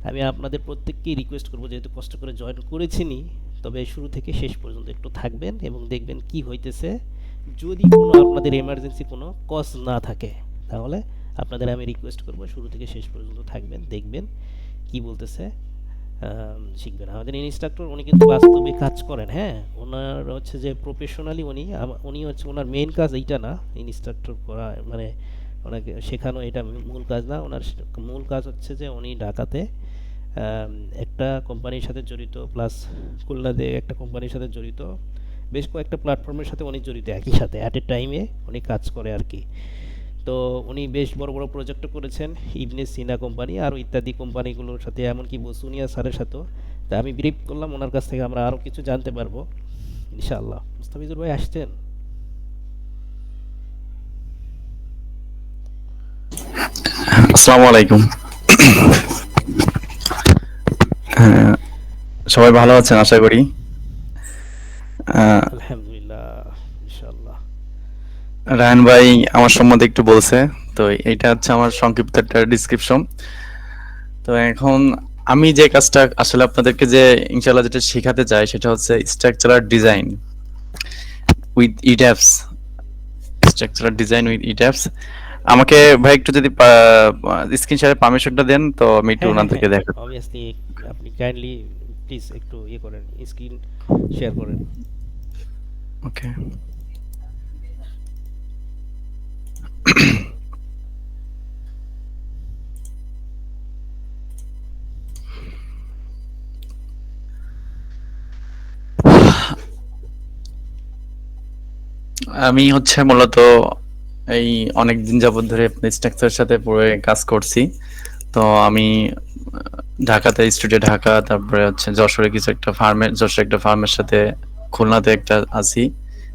আমি আপনাদের প্রত্যেককেই রিকোয়েস্ট করব, যেহেতু কষ্ট করে জয়েন করেছিনি, তবে শুরু থেকে শেষ পর্যন্ত একটু থাকবেন এবং দেখবেন কি হইতেছে। যদি কোনো আপনাদের এমার্জেন্সি কোনো কজ না থাকে, তাহলে আপনাদের আমি রিকোয়েস্ট করব শুরু থেকে শেষ পর্যন্ত থাকবেন, দেখবেন কি বলতেছে, শিখবেন। আমাদের ইনস্ট্রাক্টর উনি কিন্তু বাস্তবে কাজ করেন, হ্যাঁ। ওনার হচ্ছে যে প্রফেশনালি উনি হচ্ছে ওনার মেইন কাজ এইটা না, ইনস্ট্রাক্টর করা মানে ওনাকে শেখানো এটা মূল কাজ না। ওনার মূল কাজ হচ্ছে যে উনি ঢাকাতে একটা কোম্পানির সাথে জড়িত, প্লাস খুলনাতে একটা কোম্পানির সাথে জড়িত, বেশ কয়েকটা প্ল্যাটফর্মের সাথে উনি জড়িত একই সাথে অ্যাট এ টাইমে উনি কাজ করে আর কি। তো উনি বেশ বড় বড় প্রজেক্টও করেছেন, ইবনে সিনা কোম্পানি আরও ইত্যাদি কোম্পানিগুলোর সাথে, এমনকি বসুনিয়া স্যারের সাথেও। তা আমি ব্রিফ করলাম, ওনার কাছ থেকে আমরা আরও কিছু জানতে পারবো ইনশাআল্লাহ। মুস্তাফিজুর ভাই আসছেন? আসসালামু আলাইকুম। হ্যাঁ, সবাই ভালো আছেন আশা করি। আহ, আলহামদুলিল্লাহ, ইনশাআল্লাহ। রায়হান ভাই আমার সম্বন্ধে একটু বলছে, তো এইটা হচ্ছে আমার সংক্ষিপ্ত একটা ডিসক্রিপশন। তো এখন আমি যে কাজটা আসলে আপনাদেরকে যে ইনশাআল্লাহ যেটা শেখাতে চাই সেটা হচ্ছে structural design with ইট্যাপস। Structural design with ইট্যাপস। আমাকে ভাই একটু যদি স্ক্রিন শেয়ারের পারমিশনটা দেন তো আমি একটু হ্যাঁ হ্যাঁ হ্যাঁ, ওনাদেরকে দেখাই। অবভিয়াসলি। আপনি কাইন্ডলি প্লিজ একটু ইয়ে করেন, স্ক্রিন শেয়ার করেন। ওকে। আমি হচ্ছে মূলত এই অনেক দিন যাবত ধরে স্ট্রাকচারের সাথে পুরো কাজ করছি। তো আমি ঢাকাতে স্টুডিও ঢাকা, তারপরে হচ্ছে যশোরে কিছু একটা ফার্মের, যশোরে একটা ফার্মের সাথে, খুলনাতে একটা আছি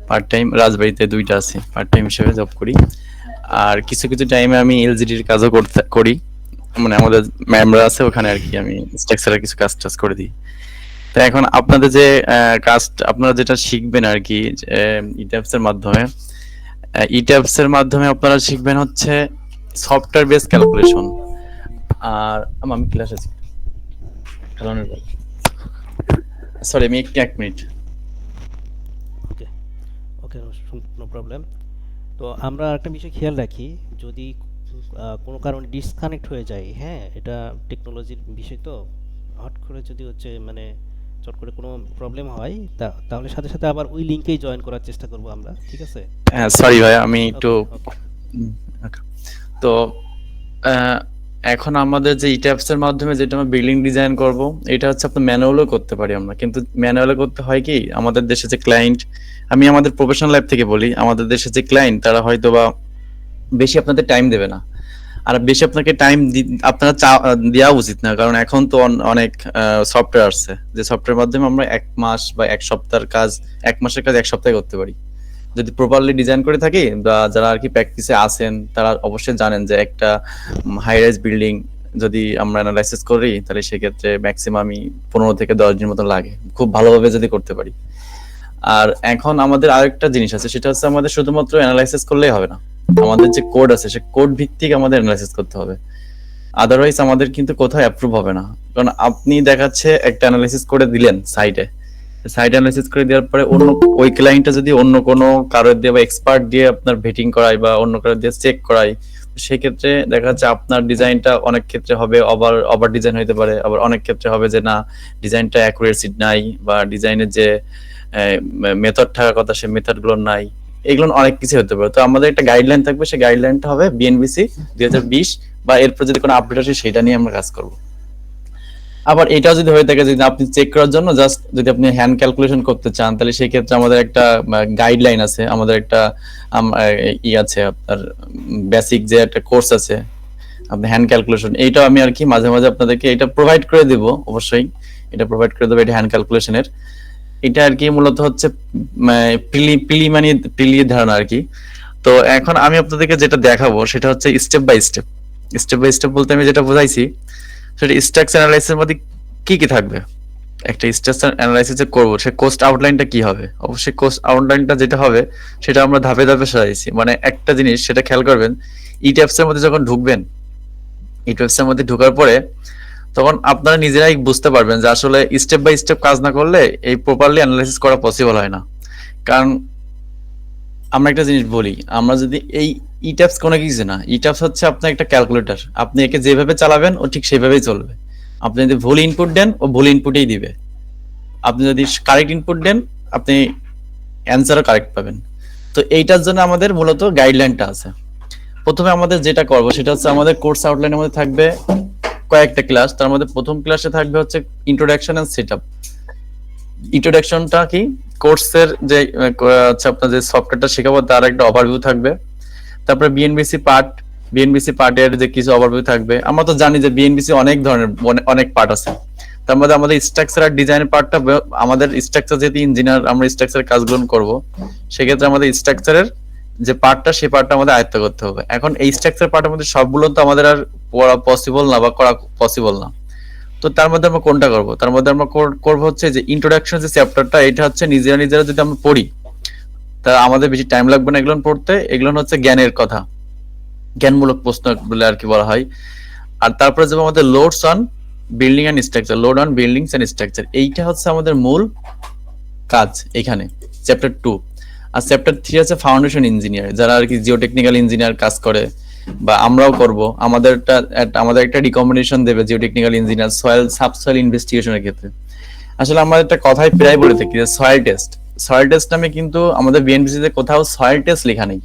পার্ট টাইম, রাজবাড়িতে দুইটা আছি পার্ট টাইম হিসেবে জব করি। আর কিছু কিছু টাইমে আমি এলজিডির কাজও করি, মানে আমাদের ম্যামরা আছে ওখানে আর কি, আমি স্ট্রাকচারের কিছু কাজ টাজ করে দিই। তো এখন আপনাদের যে কাজ, আপনারা যেটা শিখবেন আর কি ইট্যাপস এর মাধ্যমে, ইট্যাপস এর মাধ্যমে আপনারা শিখবেন হচ্ছে সফটওয়্যার বেস ক্যালকুলেশন। আর আমি ক্লাস আছি, সরি আমি একটু 1 মিনিট। ওকে, ওকে, নো প্রবলেম। তো আমরা একটা বিষয় খেয়াল রাখি, যদি কোনো কারণে ডিসকানেক্ট হয়ে যায়, হ্যাঁ, এটা টেকনোলজির বিষয় তো, হট করে যদি হচ্ছে মানে চট করে কোনো প্রবলেম হয়, তাহলে সাথে সাথে আবার ওই লিঙ্কেই জয়েন করার চেষ্টা করব আমরা, ঠিক আছে? হ্যাঁ সরি ভাই আমি একটু ওকে ওকে। okay. তো আহ, এখন আমাদের যে ইট্যাপস এর মাধ্যমে যেটা আমরা বিল্ডিং ডিজাইন করব, এটা হচ্ছে আপনার ম্যানুয়ালও করতে পারি আমরা, কিন্তু ম্যানুয়ালে করতে হয় কি, আমাদের দেশে যে ক্লায়েন্ট, আমি আমাদের প্রফেশনাল লাইফ থেকে বলি, আমাদের দেশে যে ক্লায়েন্ট তারা হয়তো বা বেশি আপনাদের টাইম দেবে না। আর বেশি আপনাকে টাইম আপনারা দেওয়া উচিত না, কারণ এখন তো অনেক সফটওয়্যার আসছে যে সফটওয়্যার মাধ্যমে আমরা 1 মাস বা 1 সপ্তাহের কাজ, 1 মাসের কাজ 1 সপ্তাহে করতে পারি যদি প্রপারলি ডিজাইন করে থাকি। বা যারা আর কি প্র্যাকটিসে আছেন তারা অবশ্যই জানেন যে একটা হাই রাইজ বিল্ডিং যদি আমরা অ্যানালাইসিস করি তাহলে সেক্ষেত্রে ম্যাক্সিমামই 15 থেকে 10 দিন মতো লাগে, খুব ভালোভাবে যদি করতে পারি। আর এখন আমাদের আরেকটা জিনিস আছে, সেটা হচ্ছে আমাদের শুধুমাত্র অ্যানালাইসিস করলেই হবে না, আমাদের যে কোড আছে সে কোড ভিত্তিক আমাদের অ্যানালাইসিস করতে হবে। আদারওয়াইজ আমাদের কিন্তু কোথাও অ্যাপ্রুভ হবে না। কারণ আপনি দেখাচ্ছে একটা অ্যানালাইসিস করে দিলেন সাইটে, সাইট অ্যানালাইসিস করে দেওয়ার পরে অন্য ওই ক্লায়েন্টটা যদি অন্য কোনো কারোর দিয়ে বা এক্সপার্ট দিয়ে আপনার ভেটিং করায় বা অন্য কারোর দিয়ে চেক করায়, সেক্ষেত্রে দেখা যাচ্ছে আপনার ডিজাইনটা অনেক ক্ষেত্রে হবে ওভার ওভার ডিজাইন হতে পারে, আবার অনেক ক্ষেত্রে হবে যে না, ডিজাইনটা অ্যাকুরেসি নাই, বা ডিজাইনের যে মেথড থাকার কথা সে মেথড গুলো নাই, এগুলো অনেক কিছু হতে পারে। তো আমাদের একটা গাইডলাইন থাকবে, সেই গাইডলাইনটা হবে বিএনবিসি 2020, বা এরপর যদি কোনো আপডেট আসে সেটা নিয়ে আমরা কাজ করবো। আবার এটা যদি হয়ে থাকে, যদি আপনি চেক করার জন্য জাস্ট যদি আপনি হ্যান্ড ক্যালকুলেশন করতে চান, তাহলে সেই ক্ষেত্রে আমাদের একটা গাইডলাইন আছে, আমাদের একটা আছে আপনার বেসিক যে একটা কোর্স আছে আপনি হ্যান্ড ক্যালকুলেশন, এইটাও আমি আর কি মাঝে মাঝে আপনাদেরকে এটা প্রোভাইড করে দেব, অবশ্যই এটা প্রোভাইড করে দেবো, এটা হ্যান্ড ক্যালকুলেশনের। এটা আর কি মূলত হচ্ছে পিলি ধারণা আর কি। তো এখন আমি আপনাদেরকে যেটা দেখাবো সেটা হচ্ছে step by step. Step by step বলতে আমি যেটা বোঝাইছি সেটা স্ট্রাকচার অ্যানালাইসিসের মধ্যে কি কি থাকবে, একটা স্ট্রাকচার অ্যানালাইসিস যে করবো সে কোস্ট আউটলাইনটা কি হবে, অবশ্যই কোস্ট আউটলাইনটা যেটা হবে সেটা আমরা ধাপে ধাপে সাজাইছি। মানে একটা জিনিস সেটা খেয়াল করবেন, ইট্যাপস এর মধ্যে যখন ঢুকবেন, ইট্যাপস এর মধ্যে ঢোকার পরে তখন আপনারা নিজেরাই বুঝতে পারবেন যে আসলে স্টেপ বাই স্টেপ কাজ না করলে এই প্রপারলি অ্যানালাইসিস করা পসিবল হয় না। কারণ আমরা একটা জিনিস বলি, আমরা যদি এই ইট্যাপস কোনো কিছু না, ইট্যাপস হচ্ছে আপনার একটা ক্যালকুলেটর, আপনি একে যেভাবে চালাবেন ও ঠিক সেভাবেই চলবে। আপনি যদি ভুল ইনপুট দেন ও ভুল ইনপুটেই দিবে, আপনি যদি কারেক্ট ইনপুট দেন আপনি অ্যান্সারও কারেক্ট পাবেন। তো এইটার জন্য আমাদের মূলত গাইডলাইনটা আছে। প্রথমে আমাদের যেটা করব সেটা হচ্ছে আমাদের কোর্স আউটলাইনের মধ্যে থাকবে কয়েকটা ক্লাস। তার মধ্যে প্রথম ক্লাসে থাকবে হচ্ছে ইন্ট্রোডাকশন এন্ড সেটআপ। ইন্ট্রোডাকশনটা কি, কোর্সের যে হচ্ছে আপনার যে সফটওয়্যারটা শেখাবো তার একটা ওভারভিউ থাকবে। তারপরে বিএনবিসি পার্টের যে কিছু ওভারভিউ থাকবে। আমরা তো জানি যে বিএনবিসি অনেক ধরনের অনেক পার্ট আছে। তার মধ্যে আমাদের স্ট্রাকচার আর ডিজাইনের পার্টটা, আমাদের স্ট্রাকচার যেহেতু ইঞ্জিনিয়ার আমরা স্ট্রাকচারের কাজগুলো করব, সেক্ষেত্রে আমাদের স্ট্রাকচারের যে পার্টটা সেই পার্টটা আমাদের আয়ত্ত করতে হবে। এখন এই স্ট্রাকচার পার্টের মধ্যে সবগুলো তো আমাদের আর পড়া পসিবল না বা করা পসিবল না। তো তার মধ্যে আমরা কোনটা করব? তার মধ্যে আমরা করবো হচ্ছে যে ইন্ট্রোডাকশন যে চ্যাপ্টারটা, এটা হচ্ছে নিজেরা যদি আমরা পড়ি তা আমাদের বেশি টাইম লাগবে না এগুলো পড়তে। এগুলো হচ্ছে জ্ঞানের কথা, জ্ঞানমূলক প্রশ্ন বলে আর কি বলা হয়। আর তারপরে যাবো আমাদের loads on building and structure, load on buildings and structure. এইটা হচ্ছে আমাদের মূল কাজ এখানে চ্যাপ্টার 2। আর চ্যাপ্টার 3 আছে ফাউন্ডেশন ইঞ্জিনিয়ার, যারা আর কি জিওটেকনিক্যাল ইঞ্জিনিয়ার কাজ করে বা আমরাও করব। আমাদের একটা রিকমেন্ডেশন দেবে জিওটেকনিক্যাল ইঞ্জিনিয়ার সয়েল সাবসয়েল ইনভেস্টিগেশনের ক্ষেত্রে। আসলে আমাদের একটা কথাই প্রায় বলে থাকি যে সয়েল টেস্ট, সয়েল টেস্ট নামে কিন্তু আমাদের বিএনপিসি তে কোথাও সয়েল টেস্ট লেখা নেই।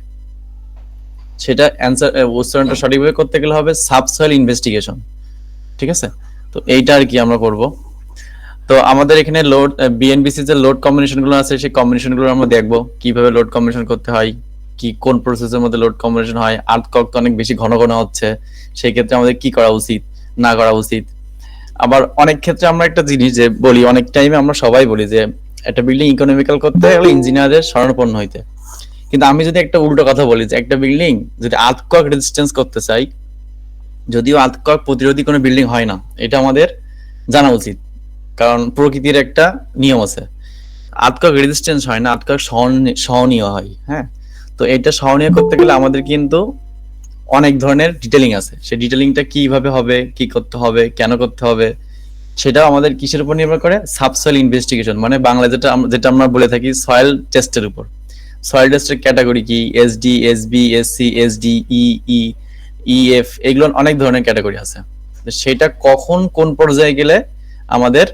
সেটা অ্যানসার উচ্চারণটা সঠিকভাবে করতে গেলে হবে সাবসয়েল ইনভেস্টিগেশন। ঠিক আছে, তো এইটা আর কি আমরা করব। তো আমাদের এখানে লোড বিএনবিসি যে লোড কম্বিনেশন গুলো আছে সেই কম্বিনেশন গুলো আমরা দেখবো কিভাবে লোড কম্বিনেশন করতে হয়, কি কোন প্রসেসের মধ্যে লোড কম্বিনেশন হয়। আর্থকক তো অনেক বেশি ঘন ঘন হচ্ছে, সেই ক্ষেত্রে আমাদের কি করা উচিত না করা উচিত। আবার অনেক ক্ষেত্রে আমরা একটা জিনিস যে বলি, অনেক টাইমে আমরা সবাই বলি যে একটা বিল্ডিং ইকোনমিক্যাল করতে হলে ইঞ্জিনিয়ারের শরণাপন্ন হইতে। কিন্তু আমি যদি একটা উল্টো কথা বলি যে একটা বিল্ডিং যদি আর্থকক রেজিস্ট্যান্স করতে চাই, যদিও আর্থকক প্রতিরোধী কোনো বিল্ডিং হয় না, এটা আমাদের জানা উচিত। কারণ প্রকৃতির একটা নিয়ম আছে, আর্থকক রেজিস্ট্যান্স হয় না, আর্থকক সহনীয় হয়। হ্যাঁ, তো এটা সহনীয় করতে গেলে আমাদের কিন্তু অনেক ধরনের ডিটেলিং আছে। সেই ডিটেলিংটা কিভাবে হবে, কি করতে হবে, কেন করতে হবে, সেটাও আমাদের কিসের উপর নির্ভর করে? সাবসয়েল ইনভেস্টিগেশন, মানে বাংলা যেটা আমরা বলে থাকি সয়েল টেস্টের উপর। সয়েল টেস্টের ক্যাটাগরি কি? এসডি, এসবি, এসসি, এসডি, ই, ইএফ, এগুলো অনেক ধরনের ক্যাটাগরি আছে। সেটা কখন কোন পর্যায়ে গেলে আমাদের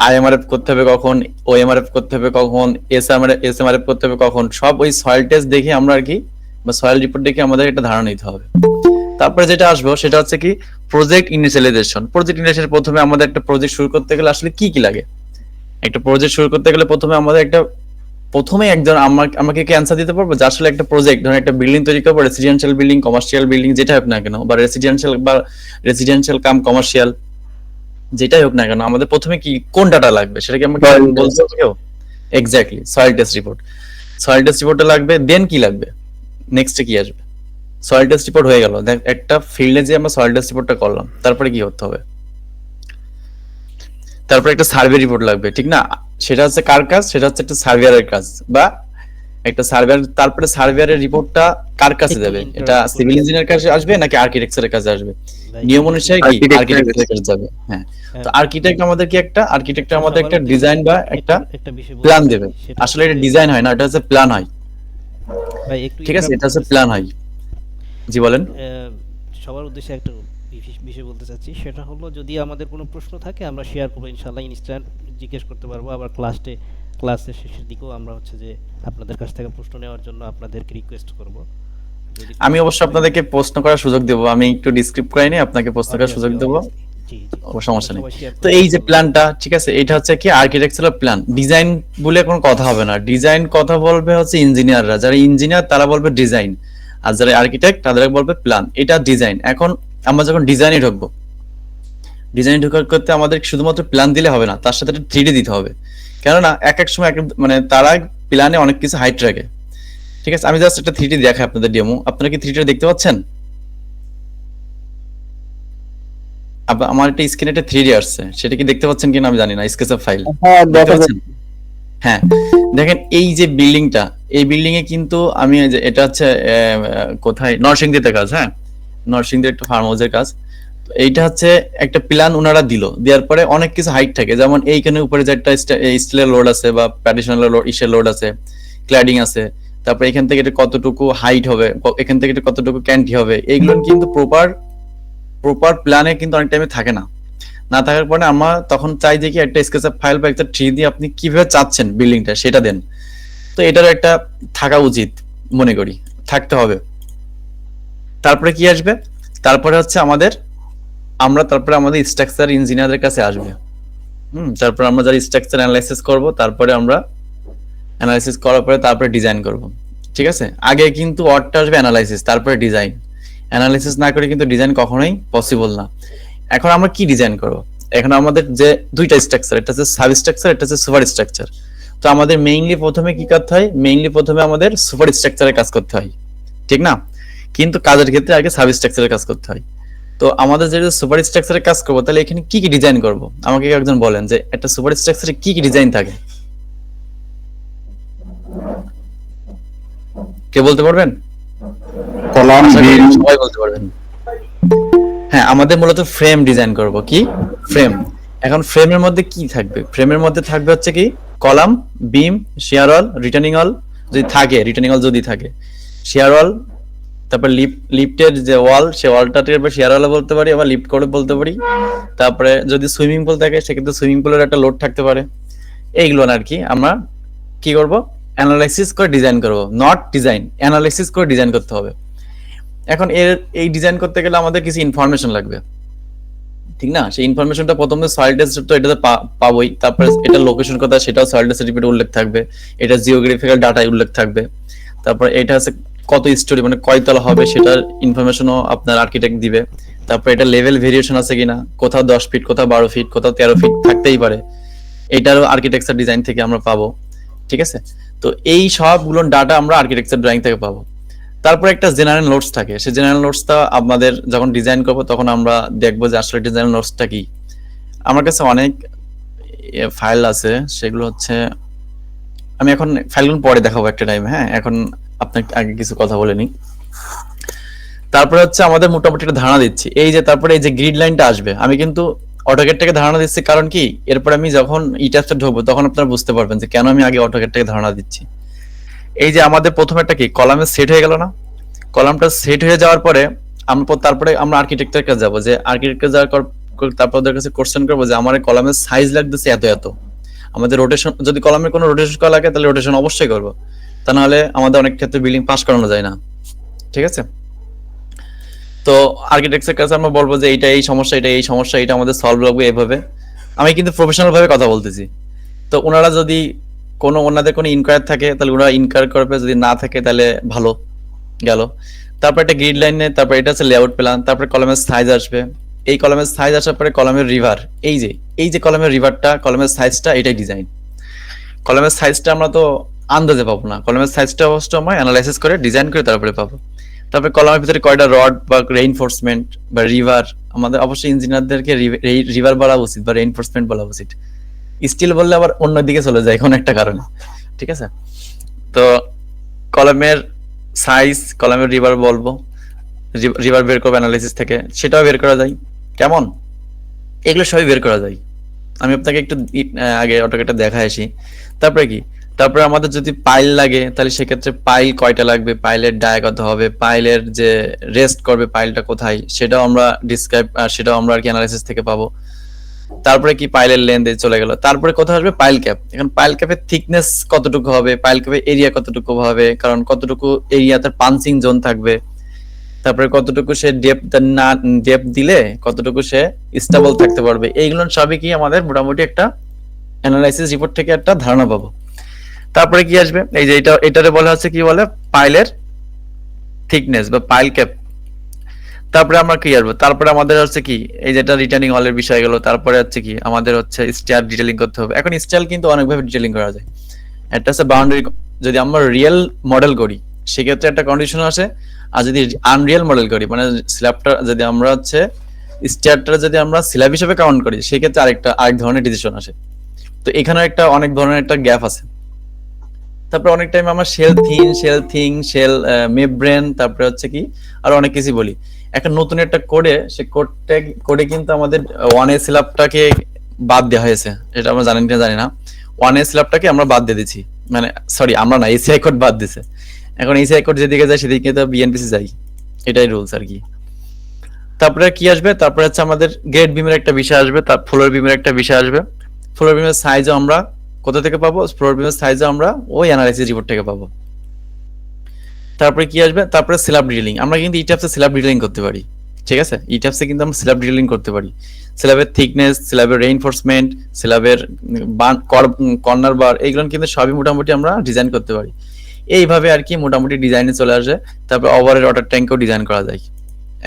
আইএমআরএফ করতে হবে কখন, ওএমআরএফ করতে হবে কখন, এসএমআরএফ করতে হবে কখন, সব ওই সয়েল টেস্ট দেখে আমরা আর কি, বা সয়েল রিপোর্ট দেখে আমাদের একটা ধারণা নিতে হবে। তারপরে যেটা আসবো সেটা হচ্ছে কি প্রজেক্ট ইনিশিয়ালাইজেশন। প্রজেক্ট ইনিশিয়ালাইজেশন প্রথমে আমাদের একটা প্রজেক্ট শুরু করতে গেলে আসলে কি কি লাগে? একটা প্রজেক্ট শুরু করতে গেলে প্রথমে একজন আমাকে কি অ্যান্সার দিতে পারবো যে আসলে একটা প্রজেক্ট, ধরেন একটা বিল্ডিং তৈরি করবো, রেসিডেন্সিয়াল বিল্ডিং, কমার্শিয়াল বিল্ডিং, যেটা হোক না কেন, বা রেসিডেন্সিয়াল কাম কমার্শিয়াল, যেটাই হোক না কেন, আমাদের প্রথমে কি কোন ডাটা লাগবে সেটা কি আমাকে বলতে হবে কেউ? Exactly, soil test report. Soil test রিপোর্টটা লাগবে, দেন কি লাগবে, নেক্সটে কি আসবে? সয়েল টেস্ট রিপোর্ট হয়ে গেল, দেখ একটা ফিল্ডে যে আমরা সয়েল টেস্ট রিপোর্টটা করলাম, তারপরে কি করতে হবে? তারপরে একটা সার্ভে রিপোর্ট লাগবে, ঠিক না? সেটা হচ্ছে কার কাজ? সেটা হচ্ছে একটা সার্ভেয়ারের কাজ, বা একটা সার্ভেয়ার। তারপরে সার্ভেয়ারের রিপোর্টটা কার কাছে যাবে? এটা সিভিল ইঞ্জিনিয়ার কাছে আসবে নাকি আর্কিটেকচারের কাছে আসবে? নিয়ম অনুসারে কি আর্কিটেক্টের কাছে যাবে। হ্যাঁ, তো আর্কিটেক্ট আমাদের কি একটা আর্কিটেক্ট আমাদের একটা ডিজাইন বা একটা প্ল্যান দেবে। আসলে এটা ডিজাইন হয় না, এটা হচ্ছে প্ল্যান হয়। ভাই একটু ঠিক আছে, এটা হচ্ছে প্ল্যান হয়। জি বলেন। সবার উদ্দেশ্যে একটা বিষয় বলতে চাচ্ছি, সেটা হলো যদি আমাদের কোনো প্রশ্ন থাকে আমরা শেয়ার করবো ইনশাআল্লাহ, ইনস্ট্যান্ট জিজ্ঞেস করতে পারবো। আবার ক্লাসের শেষের দিকেও আমরা হচ্ছে যে আপনাদের কাছ থেকে প্রশ্ন নেওয়ার জন্য আপনাদেরকে রিকোয়েস্ট করব। আমি অবশ্য আপনাদেরকে প্রশ্ন করার সুযোগ দেব, আমি একটু ডিসক্রিপ্ট করে নিয়ে আপনাকে প্রশ্ন করার সুযোগ দেব। জি, সমস্যা নেই। তো এই যে প্ল্যানটা, ঠিক আছে, এটা হচ্ছে কি আর্কিটেকচারাল প্ল্যান। ডিজাইন বলে কোনো কথা হবে না, ডিজাইন কথা বলবে হচ্ছে ইঞ্জিনিয়াররা। যারা ইঞ্জিনিয়ার তারা বলবে ডিজাইন, আর যারা আর্কিটেক্ট তাদের বলবে প্ল্যান। এটা ডিজাইন। এখন আমরা যখন ডিজাইনে ঢুকবো, ডিজাইন ঢোকার করতে আমাদের শুধুমাত্র প্ল্যান দিলে হবে না, তার সাথে একটা 3D দিতে হবে। কেননা এক এক সময় মানে তারা প্ল্যানে অনেক কিছু হাইট রাখে। ঠিক আছে, আমি জাস্ট একটা 3D দেখাই আপনাদের ডেমো। আপনারা কি 3D দেখতে পাচ্ছেন? আমার একটা স্ক্রিনে একটা 3D আসছে, সেটা কি দেখতে পাচ্ছেন কিনা আমি জানি না। স্কেচআপ ফাইল, হ্যাঁ দেখতে পাচ্ছেন? হ্যাঁ, দেখেন এই যে বিল্ডিংটা, এই বিল্ডিং এ কিন্তু আমি এটা হচ্ছে কোথায়, নরসিংদীতে কাজ। হ্যাঁ, নরসিংদীর একটা ফার্ম হাউসের কাজ। তো এইটা হচ্ছে একটা প্ল্যান ওনারা দিল, দেওয়ার পরে অনেক কিছু হাইট থাকে, যেমন এইখানে উপরে যে একটা স্টিলের লোড আছে বা প্যাডিশনাল ইসের লোড আছে, ক্ল্যাডিং আছে, তারপর এখান থেকে এটা কতটুকু হাইট হবে, এখান থেকে এটা কতটুকু ক্যান্টি হবে, এইগুলো কিন্তু প্রপার প্ল্যানে কিন্তু অনেক টাইমে থাকে না। না থাকার পরে আমরা তখন চাই যে কি একটা স্কেচআপ ফাইল বা একটা ট্রি দিয়ে আপনি কিভাবে চাচ্ছেন বিল্ডিংটা সেটা দেন। তো এটারও একটা থাকা উচিত মনে করি, থাকতে হবে। তারপরে কি আসবে, তারপরে হচ্ছে তারপরে আমাদের স্ট্রাকচার ইঞ্জিনিয়ারদের কাছে আসবে। তারপর আমরা যারা স্ট্রাকচার অ্যানালাইসিস করব, তারপরে আমরা অ্যানালাইসিস করার পরে তারপরে ডিজাইন করব। ঠিক আছে, আগে কিন্তু অর্ডটা আসবে অ্যানালাইসিস, তারপরে ডিজাইন। অ্যানালাইসিস না করে কিন্তু ডিজাইন কখনোই পসিবল না। এখন আমরা কি ডিজাইন করব? এখন আমাদের যে দুইটা স্ট্রাকচার, একটা হচ্ছে সাব স্ট্রাকচার, একটা হচ্ছে সুপার স্ট্রাকচার। তো আমাদের মেইনলি প্রথমে কি করতে হয়? মেইনলি প্রথমে আমাদের সুপার স্ট্রাকচারের কাজ করতে হয়, ঠিক না? কিন্তু কাজের ক্ষেত্রে আগে সাব স্ট্রাকচারের কাজ করতে হয়। তো আমাদের যেটা সুপার স্ট্রাকচারের কাজ করবো, তাহলে এখানে কি কি ডিজাইন করব? আমাকে একজন বলেন যে একটা সুপার স্ট্রাকচারে কি কি ডিজাইন থাকে, কে বলতে পারবেন? কলাম, আশা করি বিম, সবাই বলতে পারবেন। হ্যাঁ, আমাদের মূলত ফ্রেম ডিজাইন করব। কি ফ্রেম? এখন ফ্রেমের মধ্যে কি থাকবে? ফ্রেমের মধ্যে থাকবে হচ্ছে কি কলাম, বিম, শিয়ার ওয়াল, রিটার্নিং ওয়াল যদি থাকে, রিটার্নিং ওয়াল যদি থাকে, শিয়ার ওয়াল, তারপর লিফটের যে ওয়াল, সে ওয়ালটাকে শিয়ার ওয়াল বলতে পারি, আবার লিফট করে বলতে পারি। তারপরে যদি সুইমিং পুল থাকে, সেক্ষেত্রে সুইমিং পুলের একটা লোড থাকতে পারে। এইগুলো আর কি আমরা কি করব? অ্যানালাইসিস করে ডিজাইন করব। নট ডিজাইন, অ্যানালাইসিস করে ডিজাইন করতে হবে। এখন এই ডিজাইন করতে গেলে আমাদের কিছু ইনফরমেশন লাগবে, ঠিক না? সেই ইনফরমেশনটা প্রথমে সয়েল টেস্ট তো এটাতে পাবোই, তারপরে এটা লোকেশন কোথায় সেটাও সয়েল টেস্ট রিপোর্টে উল্লেখ থাকবে, এটা জিওগ্রাফিক্যাল ডাটায় উল্লেখ থাকবে, তারপর এটা আছে কত স্টোরি মানে কয়তলা হবে সেটার ইনফরমেশনও আপনার আর্কিটেক্ট দিবে। তারপর এটা লেভেল ভেরিয়েশন আছে কিনা, কোথাও 10 ফিট, কোথাও 12 ফিট, কোথাও 13 ফিট থাকতেই পারে, এটারও আর্কিটেকচার ডিজাইন থেকে আমরা পাবো। ঠিক আছে, তো এই সবগুলো ডাটা আমরা আর্কিটেকচার ড্রয়িং থেকে পাবো। তারপর একটা জেনারেল নোটস থাকে, সেই জেনারেল নোটসটা আমাদের যখন ডিজাইন করবো তখন আমরা দেখবো যে আসলে জেনারেল নোটসটা কি। আমার কাছে অনেক ফাইল আছে, সেগুলো হচ্ছে আমি এখন ফাইলগুলো পরে দেখাবো একটা টাইমে। হ্যাঁ, এখন আপনাকে আগে কিছু কথা বলে নিই। তারপরে হচ্ছে আমাদের মোটামুটি একটা ধারণা দিচ্ছি, এই যে তারপরে এই যে গ্রিড লাইনটা আসবে, আমি কিন্তু অটোক্যাডটাকে ধারণা দিচ্ছি, কারণ কি এরপর আমি যখন ইটাচটা ঢুকবো তখন আপনারা বুঝতে পারবেন যে কেন আমি আগে অটোক্যাডটাকে ধারণা দিচ্ছি। এই যে আমাদের প্রথমে একটা কি কলামে সেট হয়ে গেল না, কলামটা সেট হয়ে যাওয়ার পরে তারপরে আমরা আর্কিটেক্টের কাছে যাবো, যে আর্কিটেক্টে যাওয়ার তারপর ওদের কাছে কোশ্চেন করবো যে আমার কলামের সাইজ লাগতেছে এত এত, আমাদের রোটেশন যদি কলামে কোনো রোটেশন করা লাগে তাহলে রোটেশন অবশ্যই করবো, তা নাহলে আমাদের অনেক ক্ষেত্রে বিল্ডিং পাস করানো যায় না। ঠিক আছে, তো আর্কিটেক্টের কাছে আমরা বলবো যে এইটা এই সমস্যা, এটা এই সমস্যা, এটা আমাদের সলভ লাগবে এইভাবে। আমি কিন্তু প্রফেশনাল ভাবে কথা বলতেছি। তো ওনারা যদি ওনাদের কোনো ইনকোয়ার থাকে তাহলে ওনারা ইনকোয়ার করবে, যদি না থাকে তাহলে ভালো গেল। তারপর একটা গ্রিড লাইন নেই, তারপর এটা হচ্ছে লেআউট প্ল্যান, তারপরে কলামের সাইজ আসবে। এই কলামের সাইজ আসার পরে কলামের রিভার, এই যে কলামের রিভারটা, কলামের সাইজটা, এটাই ডিজাইন। কলামের সাইজটা আমরা তো আন্দাজে পাবো না, কলামের সাইজটা অবশ্য আমরা অ্যানালাইসিস করে ডিজাইন করে তারপরে পাবো। তারপরে কলামের ভিতরে কয়টা রড বা রেইনফোর্সমেন্ট বা রিভার, আমাদের অবশ্যই ইঞ্জিনিয়ারদেরকে রিভার বলা উচিত বা রেইনফোর্সমেন্ট বলা উচিত, স্টিল বললে আবার অন্যদিকে চলে যায় কোনো একটা কারণে। ঠিক আছে, তো কলামের সাইজ, কলামের রিভার বলবো, রিভার বের করবো অ্যানালাইসিস থেকে, সেটাও বের করা যায়। কেমন? এগুলো সবই বের করা যায়। আমি আপনাকে একটু আগে অটোক্যাডটা দেখা আসি। তারপরে কি, তারপরে আমাদের যদি পাইল লাগে তাহলে সেক্ষেত্রে পাইল কয়টা লাগবে, পাইলের ডায়া কত হবে, পাইলের যে রেস্ট করবে পাইলটা কোথায়, সেটাও আমরা সেটাও আমরা আর কি অ্যানালাইসিস থেকে পাবো। তারপরে কি পাইলের লেন্থে চলে গেল। তারপরে কোথায় আসবে পাইল ক্যাপ। এখন পাইল ক্যাপের থিকনেস কতটুকু হবে, পাইল ক্যাপের এরিয়া কতটুকু হবে, কারণ কতটুকু এরিয়াতে পাঞ্চিং জোন থাকবে, তারপরে কতটুকু সে ডেপ দিলে কতটুকু সে স্টেবল থাকতে পারবে। এইগুলো সবই কি আমাদের মোটামুটি একটা অ্যানালাইসিস রিপোর্ট থেকে একটা ধারণা পাবো। তারপরে কি আসবে, এই যে এটারে বলা হচ্ছে কি বলে পাইলের থিকনেস বা পাইল ক্যাপ। তারপরে আমরা কি আসবো, তারপরে আমাদের হচ্ছে কি এই যেটা রিটার্নিং হলের বিষয় গেল। তারপরে হচ্ছে কি আমাদের হচ্ছে স্টার ডিটেইলিং করতে হবে। এখন স্টাইল কিন্তু অনেকভাবে ডিটেইলিং করা যায়। একটা হচ্ছে বাউন্ডারি, যদি আমরা রিয়েল মডেল করি সেক্ষেত্রে একটা কন্ডিশন আসে, আর যদি আনরিয়েল মডেল করি মানে স্ল্যাবটা যদি আমরা হচ্ছে স্টারটা যদি আমরা স্ল্যাব হিসেবে কাউন্ট করি সেক্ষেত্রে আরেক ধরনের ডিসিশন আসে। তো এখানে একটা অনেক ধরনের একটা গ্যাপ আছে। তারপরে অনেক টাইম আমরা শেল থিন, শেল মেমব্রেন, তারপরে হচ্ছে কি আর অনেক কিছু বলি। একটা নতুন একটা কোডে, সে কোডে কিন্তু আমাদের 1A স্ল্যাবটাকে বাদ দেওয়া হয়েছে, এটা আমরা জানেন কিনা জানি না। 1A স্ল্যাবটাকে আমরা বাদ দিয়ে দিচ্ছি, মানে সরি আমরা না, এসিআই কোড বাদ দিছে। এখন এসিআই কোড যেদিকে যায় সেদিকে তো বিএনপিসি যাই, এটাই রুলস আর কি। তারপরে কি আসবে, তারপরে হচ্ছে আমাদের গেট বিমের একটা বিষয় আসবে, তার ফ্লোর বিমের একটা বিষয় আসবে। ফ্লোর বিমের সাইজও আমরা কোথা থেকে পাবো, ফ্লোর বিমের সাইজও আমরা ওই অ্যানালাইসিস রিপোর্ট থেকে পাবো। তারপরে কি আসবে, তারপরে স্ল্যাব ডিটেইলিং। আমরা কিন্তু ইটাপসে স্ল্যাব ডিটেইলিং করতে পারি, ঠিক আছে, ইটাপসে কিন্তু আমরা স্ল্যাব ডিটেইলিং করতে পারি। স্ল্যাবের থিকনেস, স্ল্যাবের রেইনফোর্সমেন্ট, স্ল্যাবের কর্নার বার, এইগুলো কিন্তু সবই মোটামুটি আমরা ডিজাইন করতে পারি। এইভাবে আর কি মোটামুটি ডিজাইনে চলে আসে। তারপরে ওভারের ওয়াটার ট্যাঙ্কও ডিজাইন করা যায়।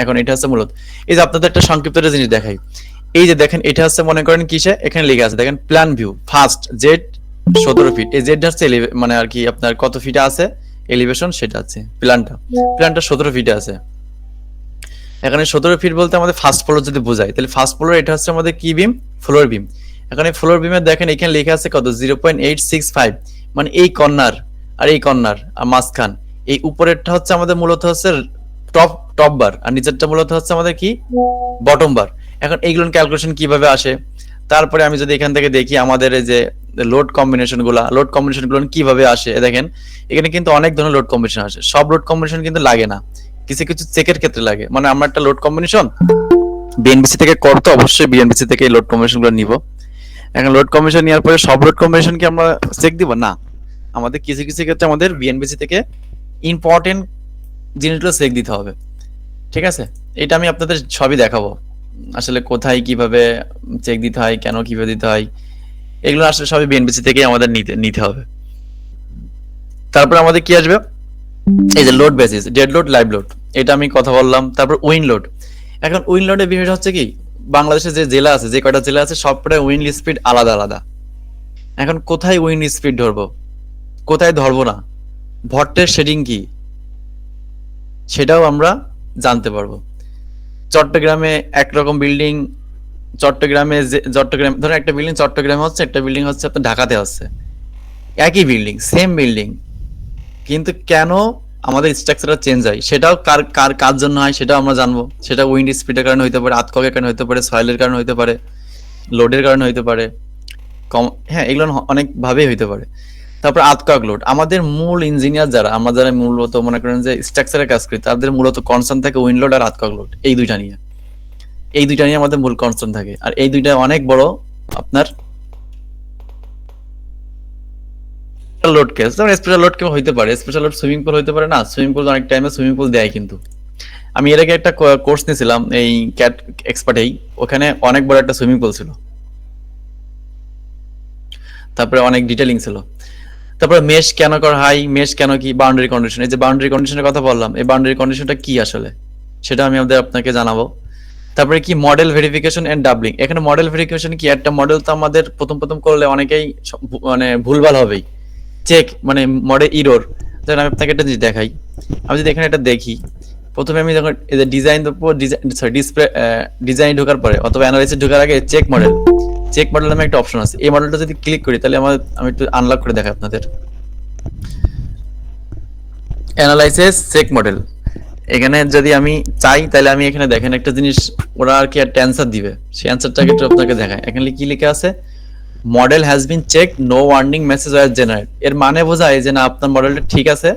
এখন এটা হচ্ছে মূলত, এই যে আপনাদের একটা সংক্ষিপ্ত একটা জিনিস দেখাই, এই যে দেখেন এটা হচ্ছে মনে করেন কিসে, এখানে লেখা আছে দেখেন plan view first Z 17 feet. এই জেড হচ্ছে মানে আর কি আপনার কত ফিটে আছে এলিভেশন, সেটা আছে প্ল্যানটা 17 ফিটে আছে। এখানে 17 ফিট বলতে আমাদের ফার্স্ট ফ্লোর যদি বোঝায়, তাহলে ফার্স্ট ফ্লোর এটা হচ্ছে আমাদের কি বিম, ফ্লোর বিম। এখানে ফ্লোর বিমের দেখেন এখানে লেখা আছে কত 0.865, মানে এই কর্নার আর এই কর্নার আর মাঝখান, এই উপরেরটা হচ্ছে আমাদের মূলত হচ্ছে টপ বার, আর নিচেরটা মূলত হচ্ছে আমাদের কি বটম বার। এখন এইগুলো ক্যালকুলেশন কিভাবে আসে, তারপরে আমি যদি এখান থেকে দেখি আমাদের এই যে লোড কম্বিনেশন গুলো কিভাবে আসে, দেখেন এখানে কিন্তু অনেক ধরনের লোড কম্বিনেশন আসে। সব লোড কম্বিনেশন কিন্তু লাগে না, কিছু কিছু চেকের ক্ষেত্রে লাগে। মানে আমরা একটা লোড কম্বিনেশন বিএনবিসি থেকে করতে, অবশ্যই বিএনবিসি থেকে লোড কম্বিনেশন গুলো নিব। এখন লোড কম্বিনেশন নেওয়ার পরে সব লোড কম্বিনেশন কি আমরা চেক দিব না, আমাদের কিছু কিছু ক্ষেত্রে আমাদের বিএনবিসি থেকে ইম্পর্টেন্ট জিনিসগুলো চেক দিতে হবে, ঠিক আছে। এটা আমি আপনাদের সবই দেখাবো, আসলে কোথায় কিভাবে চেক দিতে হয়, কেন কিভাবে দিতে হয়, এগুলো আসলে সবই বিএনবিসি থেকে আমাদের নিতে হবে। তারপর আমাদের কি আসবে, এই যে load basis, dead load, live load, এটা আমি কথা বললাম। তারপর উইন্ড লোড। এখন উইন্ড লোডের বিষয়টা হচ্ছে কি, বাংলাদেশে যে জেলা আছে, যে কয়টা জেলা আছে সবকটা উইন্ড স্পিড আলাদা আলাদা। এখন কোথায় উইন্ড স্পিড ধরবো, কোথায় ধরবো না, ভট্টের শেডিং কি, সেটাও আমরা জানতে পারবো। চট্টগ্রামে একরকম বিল্ডিং, চট্টগ্রাম ধরেন একটা বিল্ডিং চট্টগ্রামে হচ্ছে, একটা বিল্ডিং হচ্ছে আপনার ঢাকাতে হচ্ছে, একই বিল্ডিং সেম বিল্ডিং, কিন্তু কেন আমাদের স্ট্রাকচারটা চেঞ্জ হয়, সেটাও কার কার কার জন্য হয় সেটাও আমরা জানবো। সেটা উইন্ড স্পিডের কারণে হতে পারে, আতককের কারণে হতে পারে, সয়েলের কারণে হতে পারে, লোডের কারণে হতে পারে, হ্যাঁ এগুলো অনেক ভাবেই হতে পারে। তারপর আতকক লোড, আমাদের মূল ইঞ্জিনিয়ার যারা, আমরা যারা মূলত মনে করেন যে স্ট্রাকচারে কাজ করি, তাদের মূলত কনসার্ন থাকে উইন্ড লোড আর আতকক লোড, এই দুইটা নিয়ে আমাদের মূল কনসার্ন থাকে। আর এই দুইটা অনেক বড় আপনার লোড কেস। যেমন স্পেশাল লোড কেউ হইতে পারে, স্পেশাল লোড সুইমিং পুল হইতে পারে না, সুইমিং পুল অনেক টাইমে সুইমিং পুল দেয়। কিন্তু আমি এর আগে একটা কোর্স নিয়েছিলাম এই ক্যাট এক্সপার্টেই, ওখানে অনেক বড় একটা সুইমিং পুল ছিল, তারপরে অনেক ডিটেইলিং ছিল। তারপরে মেশ কেন করা হয়, মেশ কেন কি, বাউন্ডারি কন্ডিশন, এই যে বাউন্ডারি কন্ডিশনের কথা বললাম, এই বাউন্ডারি কন্ডিশনটা কি আসলে সেটা আমি আপনাকে জানাবো। তারপরে কি মডেল ভেরিফিকেশন এন্ড ডাবলিং। এখানে মডেল ভেরিফিকেশন কি, একটা মডেল তো আমাদের প্রথম করলে অনেকেই মানে ভুলভাল হবেই, চেক মানে মডেল ইরর। যেমন আমি আপনাকে একটা জিনিস দেখাই, আমি যদি এখানে একটা দেখি, প্রথমে আমি যখন ডিজাইন ডিজাইন ঢোকার পরে অথবা অ্যানালাইসিস ঢোকার আগে চেক মডেল নামে একটা অপশন আছে, এই মডেলটা যদি ক্লিক করি তাহলে আমি একটু আনলক করে দেখাই আপনাদের। অ্যানালাইসিস চেক মডেল, এখানে যদি আমি চাই তাহলে আমি এখানে দেখেন একটা জিনিস, ওরা আর কি একটা অ্যান্সার দিবে, সেই অ্যান্সারটাকে একটু আপনাকে দেখায়। এখানে কি লেখা আছে, model has been check, no warning message was generate. এর মানে বোঝায় যে না আপনার মডেলটা ঠিক আছে,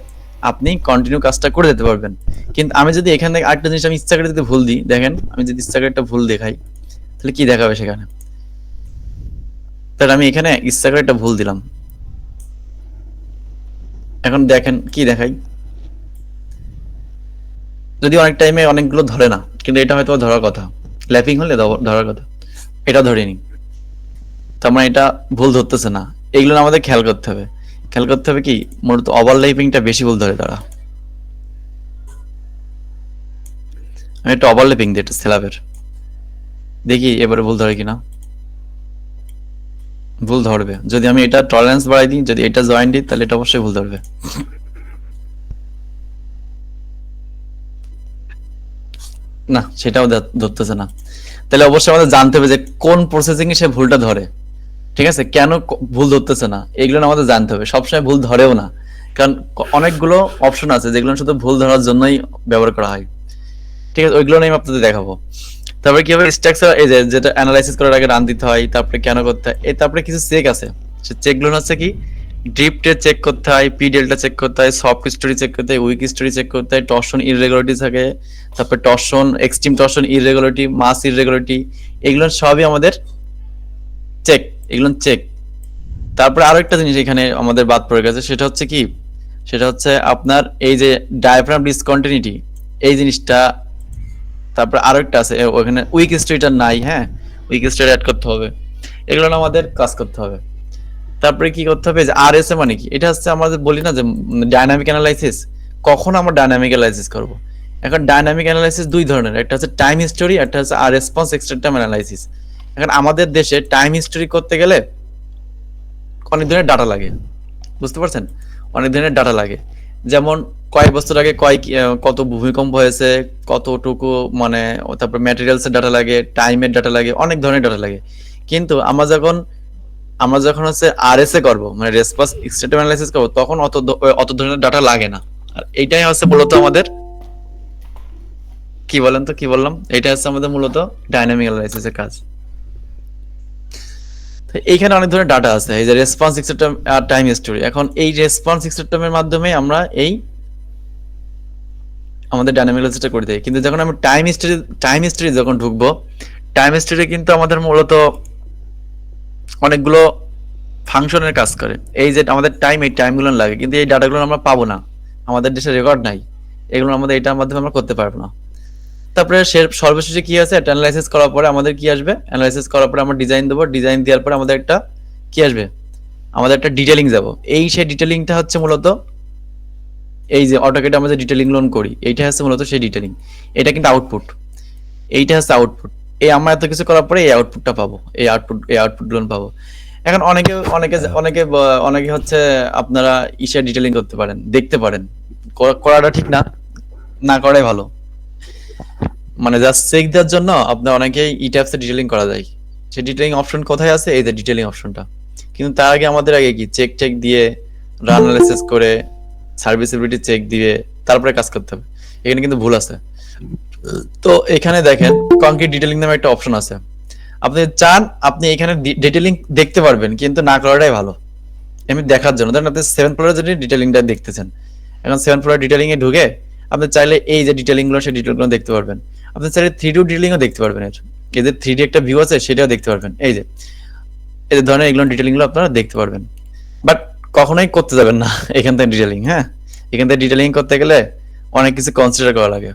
আপনি কন্টিনিউ কাজটা করে যেতে পারবেন। কিন্তু আমি যদি এখান থেকে আরেকটা জিনিস আমি ইচ্ছা করে যদি ভুল দিই, দেখেন আমি যদি ইচ্ছা করে একটা ভুল দেখাই তাহলে কি দেখাবে সেখানে, তাহলে আমি এখানে ইচ্ছা করে একটা ভুল দিলাম, এখন দেখেন কি দেখাই, যদি অনেক টাইমে অনেকগুলো ধরে না, কিন্তু এটা হয়তো ধরার কথা, ল্যাপিং হলে ধরার কথা, এটা ধরেনি, তার মানে এটা ভুল ধরতেছে না। এগুলো আমাদের খেয়াল করতে হবে কি মূলত ওভারল্যাপিংটা বেশি ভুল ধরে তারা। আমি একটা ওভারল্যাপিং দিই একটা স্ল্যাবের, দেখি এবারে ভুল ধরে কিনা, ভুল ধরবে। যদি আমি এটা টলারেন্স বাড়াই দিই, যদি এটা জয়েন দিই তাহলে এটা অবশ্যই ভুল ধরবে। না সেটাও ধরতেছে না, তাহলে অবশ্যই আমাদের জানতে হবে যে কোন প্রসেসিং এ সে ভুলটা ধরে, ঠিক আছে, কেন ভুল ধরতেছে না, এগুলো আমাদের জানতে হবে। সবসময় ভুল ধরেও না, কারণ অনেকগুলো অপশন আছে যেগুলো শুধু ভুল ধরার জন্যই ব্যবহার করা হয়। ঠিক আছে, ওইগুলো আমি আপনাদের দেখাবো। তারপরে কিভাবে স্ট্রাকচার, এই যে যেটা অ্যানালাইসিস করার আগে রান দিতে হয়, তারপরে কেন করতে হয়, এই তারপরে কিছু চেক আছে। সে চেকগুলো হচ্ছে কি, ড্রিফটে চেক করতে হয়, পি ডেল্টা চেক করতে হয়, সফট স্টোরি চেক করতে হয়, উইক স্টোরি চেক করতে হয়, টর্শন ইররেগুলারিটি থাকে, তারপরে টর্শন, এক্সট্রিম টর্শন ইররেগুলারিটি, মাস ইররেগুলারিটি, এগুলো সবই আমাদের চেক, এগুলো চেক। তারপরে আরো একটা জিনিস এখানে আমাদের বাদ পড়ে গেছে, সেটা হচ্ছে কি, সেটা হচ্ছে আপনার এই যে ডায়াফ্রাম ডিসকন্টিনিউটি, এই জিনিসটা। তারপর আরো একটা আছে, ওখানে উইক স্টোরিটা নাই, হ্যাঁ, উইক স্টোরি অ্যাড করতে হবে। এগুলো না আমাদের কাজ করতে হবে। তারপরে কি করতে হবে, যে আর এস এ মানে কি, এটা হচ্ছে আমাদের বলি না যে ডায়নামিক অ্যানালাইসিস, কখন আমরা ডায়নামিক অ্যানালাইসিস করব। এখন ডায়নামিক অ্যানালাইসিস দুই ধরনের, একটা হচ্ছে টাইম হিস্টোরি, একটা হচ্ছে আর রেসপন্স এক্সট্রা টাইম অ্যানালাইসিস। এখন আমাদের দেশে টাইম হিস্টোরি করতে গেলে অনেক ধরনের ডাটা লাগে, বুঝতে পারছেন, অনেক ধরনের ডাটা লাগে। যেমন কয়েক বছর আগে কত ভূমিকম্প হয়েছে, কতটুকু মানে, তারপর ম্যাটেরিয়ালস এর ডাটা লাগে, টাইমের ডাটা লাগে, অনেক ধরনের ডাটা লাগে। কিন্তু আমরা যখন হচ্ছে আরএসএ করব, মানে রেসপন্স এক্সট্রা অ্যানালাইসিস করব, তখন অত ধরনের ডাটা লাগে না। আর এইটাই হচ্ছে মূলত আমাদের, কি বলেন তো, কি বললাম, এটা হচ্ছে আমাদের মূলত ডাইনামিক অ্যানালাইসিস এর কাজ। তো এইখানে অনেক ধরনের ডাটা আছে, এই যে রেসপন্স এক্সট্রা আর টাইম হিস্টোরি। এখন এই রেসপন্স এক্সট্রা এর মাধ্যমে আমরা এই আমাদের ডাইনামিক অ্যানালাইসিসটা করে দেই। কিন্তু যখন আমরা টাইম হিস্টরি যখন ঢুকবো, টাইম হিস্টরি কিন্তু আমাদের মূলত অনেকগুলো ফাংশনের কাজ করে। এই যে আমাদের টাইম, এই টাইমগুলো লাগে, কিন্তু এই ডাটাগুলো আমরা পাবো না, আমাদের দেশে রেকর্ড নাই, এগুলো আমাদের এটার মাধ্যমে আমরা করতে পারবো না। তারপরে সর্বশেষে কি আছে, অ্যানালাইসিস করার পরে আমাদের কি আসবে, অ্যানালাইসিস করার পরে আমরা ডিজাইন দেবো, ডিজাইন দেওয়ার পরে আমাদের একটা কি আসবে, আমাদের একটা ডিটেলিং যাব। এই সেই ডিটেলিংটা হচ্ছে মূলত এই যে অটোক্যাডে আমরা যে ডিটেলিং লোন করি, এইটা হচ্ছে মূলত সেই ডিটেলিং। এটা কিন্তু আউটপুট, এইটা হচ্ছে আউটপুট। এই আমরা এত কিছু করার পরে এই আউটপুটটা পাবো, এই আউটপুট লোন পাবো। এখন অনেকে হচ্ছে আপনারা ডিটেলিং করতে পারেন, দেখতে পারেন, করাটা ঠিক না, না করাই ভালো। মানে জাস্ট চেক দেওয়ার জন্য আপনার অনেকেই ইট্যাপসে ডিটেলিং করা যায়। সেই ডিটেলিং অপশন কোথায় আছে, এই যে ডিটেলিং অপশনটা। কিন্তু তার আগে আমাদের আগে কি চেক দিয়ে, রান অ্যানালাইসিস করে, সার্ভিসিবিলিটি চেক দিয়ে তারপরে কাজ করতে হবে। এখানে কিন্তু ভুল আছে। তো এখানে দেখেন কংক্রিট ডিটেলিং নামে একটা অপশন আছে। আপনি চান আপনি এখানে ডিটেলিং দেখতে পারবেন, কিন্তু না করাটাই ভালো। এমনি দেখার জন্য, ধরেন আপনি 7 ফ্লোরের জন্য ডিটেলিংটা দেখতেছেন। এখন 7 ফ্লোরের ডিটেলিং এ ঢুকে আপনি চাইলে এই যে ডিটেলিং গুলো, সেই ডিটেল গুলো দেখতে পারবেন। আপনি চাইলে 3D ডিটেলিংও দেখতে পারবেন। এই যে 3D একটা ভিউ আছে, সেটাও দেখতে পারবেন। এই যে ধরনের এগুলো ডিটেলিং গুলো আপনারা দেখতে পারবেন। বাট কখনোই করতে যাবেন না এখান থেকে ডিটেলিং। হ্যাঁ, এখান থেকে ডিটেলিং করতে গেলে অনেক কিছু কনসিডার করা লাগে,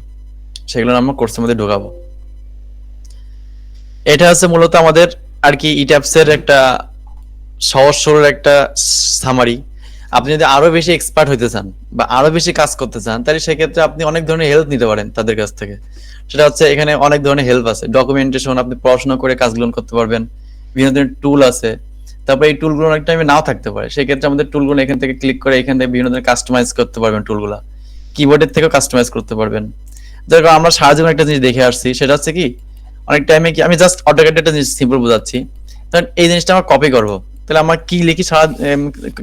সেগুলো আমরা কোর্সের মধ্যে ঢোকাবো। এটা হচ্ছে মূলত আমাদের আর কি ইট্যাপস এর একটা সহজ সরল একটা সামারি। আপনি যদি আরো বেশি এক্সপার্ট হইতে চান বা আরো বেশি কাজ করতে চান, তাহলে সেক্ষেত্রে আপনি অনেক ধরনের হেল্প নিতে পারেন তাদের কাছ থেকে। সেটা হচ্ছে এখানে অনেক ধরনের হেল্প আছে, ডকুমেন্টেশন, আপনি পড়াশোনা করে কাজগুলো করতে পারবেন, বিভিন্ন ধরনের টুল আছে। তারপরে এই টুলগুলো অনেক টাইমে নাও থাকতে পারে, সেক্ষেত্রে আমাদের টুলগুলো এখান থেকে ক্লিক করে এখান থেকে বিভিন্ন ধরনের কাস্টমাইজ করতে পারবেন। টুলগুলা কিবোর্ডের থেকেও কাস্টমাইজ করতে পারবেন। যেরকম আমরা সারা জীবন একটা জিনিস দেখে আসছি, সেটা হচ্ছে কি, অনেক টাইমে কি, আমি জাস্ট অটোক্যাডে একটা জিনিস সিম্পল বোঝাচ্ছি। কারণ এই জিনিসটা আমরা কপি করব, তাহলে আমরা কি লিখি,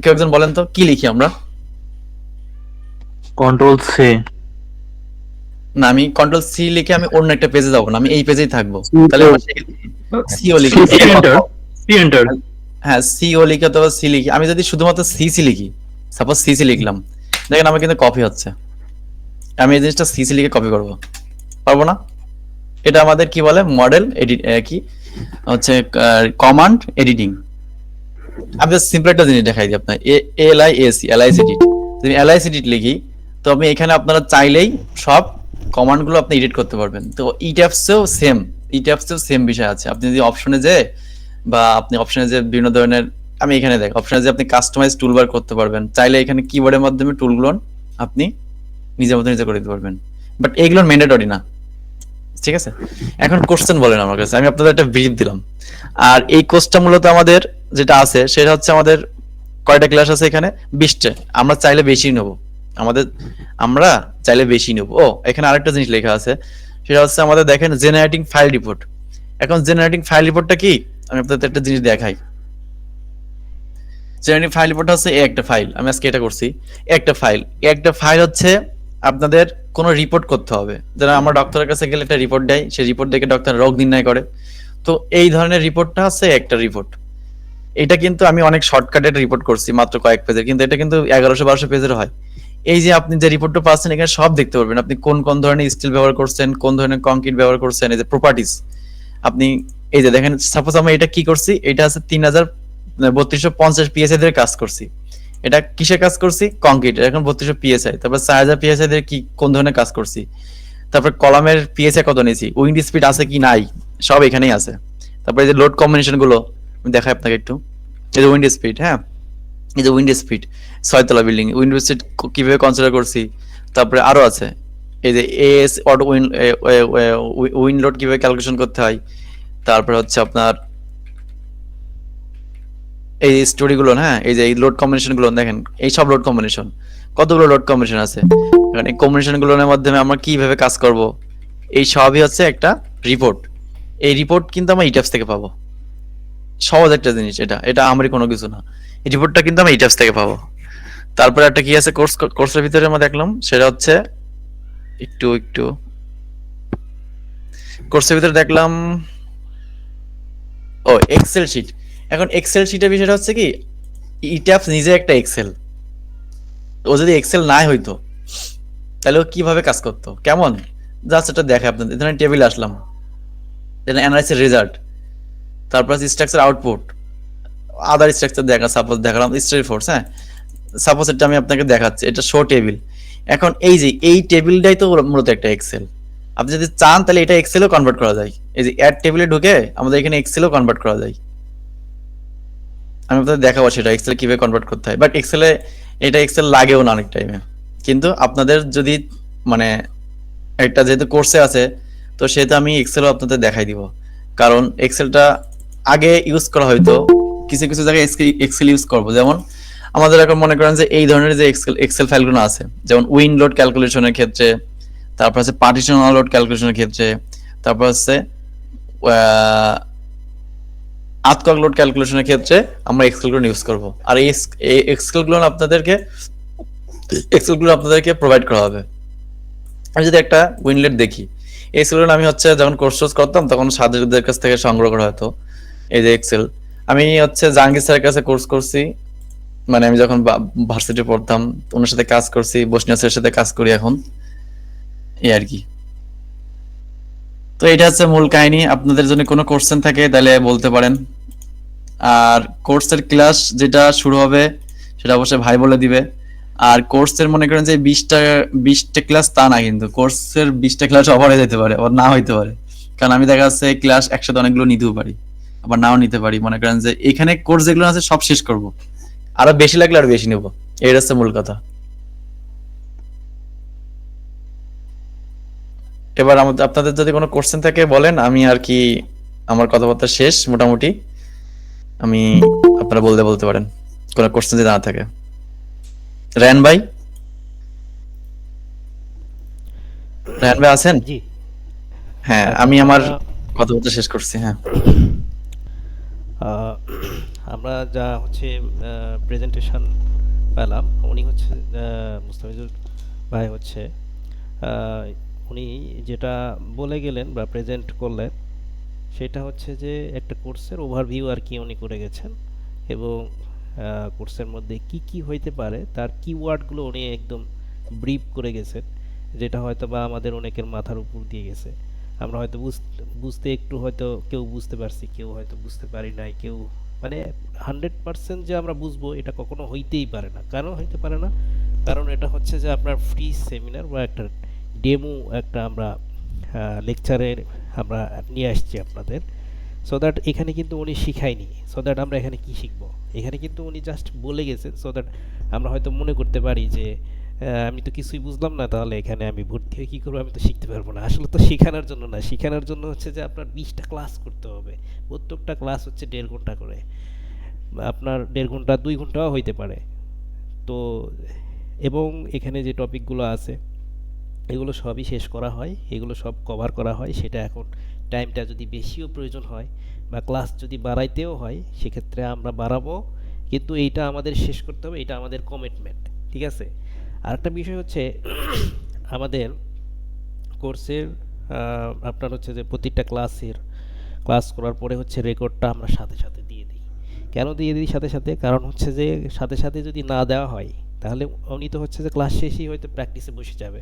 কেউ একজন বলেন তো কি লিখি আমরা? Control C. না, আমি কন্ট্রোল সি লিখে আমি অন্য একটা পেজে যাবো না, আমি এই পেজেই থাকবো। তাহলে আমরা সিও লিখি, হ্যাঁ সিও লিখে অথবা সি লিখি। আমি যদি শুধুমাত্র সিসি লিখি, সাপোজ সিসি লিখলাম, দেখেন আমার কিন্তু কপি হচ্ছে। আমি এই জিনিসটা সিসি লিখে কপি করব, পারবো না। এটা আমাদের কি বলে, মডেল এডিট, কি হচ্ছে কমান্ড এডিটিং। আমি সিম্পল একটা জিনিস দেখাই দিই আপনার, এলআইএস এডিট। যদি এলআইএস এডিট লিখি, তো আমি এখানে আপনারা চাইলেই সব কমান্ড গুলো আপনি এডিট করতে পারবেন। তো ইট্যাপসেও সেম বিষয় আছে। আপনি যদি অপশনে যে, বা আপনি অপশনে যে বিভিন্ন ধরনের, আমি এখানে দেখ অপশনে যে আপনি কাস্টমাইজ টুলবার করতে পারবেন, চাইলে এখানে কিবোর্ডের মাধ্যমে টুলগুলো আপনি নিজের মতো নিজে করে দিতে পারবেন। বাট এগুলো ম্যান্ডেটরি না, ঠিক আছে। এখন কোশ্চেন বলেন আমার কাছে, আমি আপনাদের একটা ব্রিফ দিলাম। আর এই কোর্সটা মূলত আমাদের যেটা আছে, সেটা হচ্ছে আমাদের কয়টা ক্লাস আছে এখানে, 20টা। আমরা চাইলে বেশি নেব, আমরা চাইলে বেশি নেব। ও এখানে আরেকটা জিনিস লেখা আছে, সেটা হচ্ছে আমাদের দেখেন জেনারেটিং ফাইল রিপোর্ট। এখন জেনারেটিং ফাইল রিপোর্টটা কি, আমি আপনাদের একটা জিনিস দেখাই। জেনারেটিং ফাইল রিপোর্ট হচ্ছে একটা ফাইল, আমি আজকে এটা করছি। একটা ফাইল হচ্ছে আপনাদের কোনো রিপোর্ট করতে হবে, যারা আমরা ডক্টরের কাছে গেলে একটা রিপোর্ট দেয়, সেই রিপোর্ট দেখে ডক্টর রোগ নির্ণয় করে। তো এই ধরনের রিপোর্টটা হচ্ছে একটা রিপোর্ট। এটা কিন্তু আমি অনেক শর্টকাটের রিপোর্ট করছি, মাত্র কয়েক পেজের, কিন্তু এটা কিন্তু 1100-1200 পেজের হয়। এই যে আপনি যে রিপোর্টটা পাচ্ছেন, এখানে সব দেখতে পারবেন আপনি কোন কোন ধরনের স্টিল ব্যবহার করছেন, কোন ধরনের কংক্রিট ব্যবহার করছেন, এই যে প্রপার্টিজ আপনি এই যে দেখেন। সাপোজ আমি এটা কি করছি, এটা আছে 3250 পিএসআই দিয়ে কাজ করছি। এটা কিসে কাজ করছি? কংক্রিট, এখন 3200 পিএসআই। তারপর 4000 পিএসআই দিয়ে কি কোন ধরনের কাজ করছি, তারপর কলামের পিএসআই কত নিয়েছি, উইন্ড স্পিড আছে কি নাই, সব এখানেই আছে। তারপরে এই যে লোড কম্বিনেশন গুলো আমি দেখাই আপনাকে একটু। এই যে উইন্ড স্পিড, হ্যাঁ, এই যে উইন্ড স্পিড 6 তলা বিল্ডিং উইন্ড স্পিড কিভাবে কনসিডার করছি। তারপরে আরো আছে এই যে এএস অটো উইন্ড লোড কিভাবে ক্যালকুলেশন করতে হয়। তারপরে হচ্ছে আপনার এই স্টোরি গুলো, হ্যাঁ, এই যে এই লোড কম্বিনেশন গুলো দেখেন, এই সব লোড কম্বিনেশন, কতগুলো লোড কম্বিনেশন আছে। এখন এই কম্বিনেশন গুলোর মাধ্যমে আমরা কিভাবে কাজ করব, এই সবই হচ্ছে একটা রিপোর্ট। এই রিপোর্ট কিন্তু আমরা ইটাপস থেকে পাবো। সহজ একটা জিনিস, এটা এটা আমারই কোনো কিছু না। এই রিপোর্টটা কিন্তু আমরা ইটাপস থেকে পাবো। তারপরে একটা কি আছে কোর্সের ভিতরে আমরা দেখলাম, সেটা হচ্ছে একটু একটু কোর্সের ভিতরে দেখলাম, ও এক্সেল শিট। এখন এক্সেল শিটের বিষয়টা হচ্ছে কি, ইটাপস নিজে একটা এক্সেল। ও যদি এক্সেল নাই হইতো তাহলে ও কিভাবে কাজ করতো, কেমন জাস্ট এটা দেখে আপনাদের। এখানে টেবিলে আসলাম, অ্যানালাইসিস রেজাল্ট, তারপর স্ট্রাকচার আউটপুট, আদার স্ট্রাকচার দেখা, সাপোজ দেখালাম স্টোরি ফোর্স, হ্যাঁ, সাপোজ এটা আমি আপনাকে দেখাচ্ছি, এটা শো টেবিল। এখন এই যে এই টেবিলটাই তো মূলত একটা এক্সেল। আপনি যদি চান তাহলে এটা এক্সেলও কনভার্ট করা যায়। এই যে অ্যাড টেবিলে ঢুকে আমাদের এখানে এক্সেলও কনভার্ট করা যায়। আমি আপনাদের দেখাবো সেটা এক্সেল কিভাবে কনভার্ট করতে হয়। বাট এক্সেলে এটা এক্সেল লাগেও না অনেক টাইমে। কিন্তু আপনাদের যদি মানে একটা যেহেতু কোর্সে আছে, তো সেহেতু আমি এক্সেলও আপনাদের দেখাই দিব। কারণ এক্সেলটা আগে ইউজ করা হয়তো, কিছু কিছু জায়গায় এক্সেল ইউজ করবো। যেমন আমাদের এখন মনে করেন যে এই ধরনের যে এক্সেল ফাইলগুলো আছে, যেমন উইন্ড লোড ক্যালকুলেশনের ক্ষেত্রে, তারপর হচ্ছে পার্টিশন লোড ক্যালকুলেশনের ক্ষেত্রে, তারপর হচ্ছে আর্থকক লোড ক্যালকুলেশনের ক্ষেত্রে আমরা এক্সেলগুলো ইউজ করব। আর এই এক্সেলগুলো আপনাদেরকে প্রোভাইড করা হবে। আমি যদি একটা উইনলেট দেখি, এই এক্সেলগুলো আমি হচ্ছে যখন কোর্স করতাম তখন সাথীদের কাছ থেকে সংগ্রহ করা হতো। এই যে এক্সেল আমি হচ্ছে জাহাঙ্গীর স্যারের কাছে কোর্স করছি, মানে আমি যখন ভার্সিটি পড়তাম ওনার সাথে কাজ করছি, বসনিয়া স্যারের সাথে কাজ করি এখন, এই আর কি। তো এটা হচ্ছে মূল কাহিনী। আপনাদের যদি কোনো কোশ্চেন থাকে তাহলে বলতে পারেন। আর কোর্সের ক্লাস যেটা শুরু হবে সেটা অবশ্যই ভাই বলে দিবে। আর কোর্সের মনে করেন যে 20টা ক্লাস তা না, কিন্তু কোর্সের 20টা ক্লাস ওভার হয়ে যেতে পারে, আবার না হইতে পারে। কারণ আমি দেখা যাচ্ছে ক্লাস একসাথে অনেকগুলো নিতেও পারি, আবার নাও নিতে পারি। মনে করেন যে এখানে কোর্স যেগুলো আছে সব শেষ করব, আরো বেশি লাগলে আরো বেশি নেবো, এটা হচ্ছে মূল কথা। এবার আপনাদের যদি কোনো কোশ্চেন থাকে বলেন, আমি আর কি আমার কথাবার্তা শেষ মোটামুটি। আমি আপনারা বলতে পারেন কোনো কোশ্চেন যদি না থাকে। রায়হান ভাই আছেন? জি, হ্যাঁ, এখন আমি আমার আমরা কথাবার্তা শেষ করছি। হ্যাঁ, আহ, আমরা যা হচ্ছে প্রেজেন্টেশন পেলাম, উনি হচ্ছে মুস্তাফিজুর ভাই হচ্ছে আহ, উনি যেটা বলে গেলেন বা প্রেজেন্ট করলেন সেটা হচ্ছে যে একটা কোর্সের ওভারভিউ আর কি উনি করে গেছেন, এবং কোর্সের মধ্যে কি কি হইতে পারে তার কিওয়ার্ডগুলো উনি একদম ব্রিফ করে গেছেন, যেটা হয়তো বা আমাদের অনেকের মাথার উপর দিয়ে গেছে। আমরা হয়তো বুঝতে একটু হয়তো কেউ বুঝতে পারছি, কেউ হয়তো বুঝতে পারি নাই, কেউ মানে 100% যে আমরা বুঝবো এটা কখনো হইতেই পারে না। কেন হইতে পারে না? কারণ এটা হচ্ছে যে আপনার ফ্রি সেমিনার বা একটা ডেমো, একটা আমরা লেকচারের আমরা নিয়ে আসছি আপনাদের, সো দ্যাট এখানে কিন্তু উনি শিখায়নি, সো দ্যাট আমরা এখানে কি শিখব। এখানে কিন্তু উনি জাস্ট বলে গেছেন, সো দ্যাট আমরা হয়তো মনে করতে পারি যে আমি তো কিছুই বুঝলাম না, তাহলে এখানে আমি ভর্তি হয়ে কী করবো, আমি তো শিখতে পারবো না। আসলে তো শেখানোর জন্য না, শেখানোর জন্য হচ্ছে যে আপনার 20টা ক্লাস করতে হবে। প্রত্যেকটা ক্লাস হচ্ছে 1.5 ঘন্টা করে, আপনার 1.5 ঘন্টা 2 ঘন্টাও হইতে পারে। তো এবং এখানে যে টপিকগুলো আছে এগুলো সবই শেষ করা হয়, এগুলো সব কভার করা হয়। সেটা এখন টাইমটা যদি বেশিও প্রয়োজন হয় বা ক্লাস যদি বাড়াইতেও হয় সেক্ষেত্রে আমরা বাড়াবো, কিন্তু এইটা আমাদের শেষ করতে হবে, এটা আমাদের কমিটমেন্ট। ঠিক আছে? আরেকটা বিষয় হচ্ছে আমাদের কোর্সের আপনার হচ্ছে যে প্রতিটা ক্লাস করার পরে হচ্ছে রেকর্ডটা আমরা সাথে সাথে দিয়ে দিই। কেন দিয়ে দিই সাথে সাথে? কারণ হচ্ছে যে সাথে সাথে যদি না দেওয়া হয় তাহলে উনি তো হচ্ছে যে ক্লাস শেষেই হয়তো প্র্যাকটিসে বসে যাবে।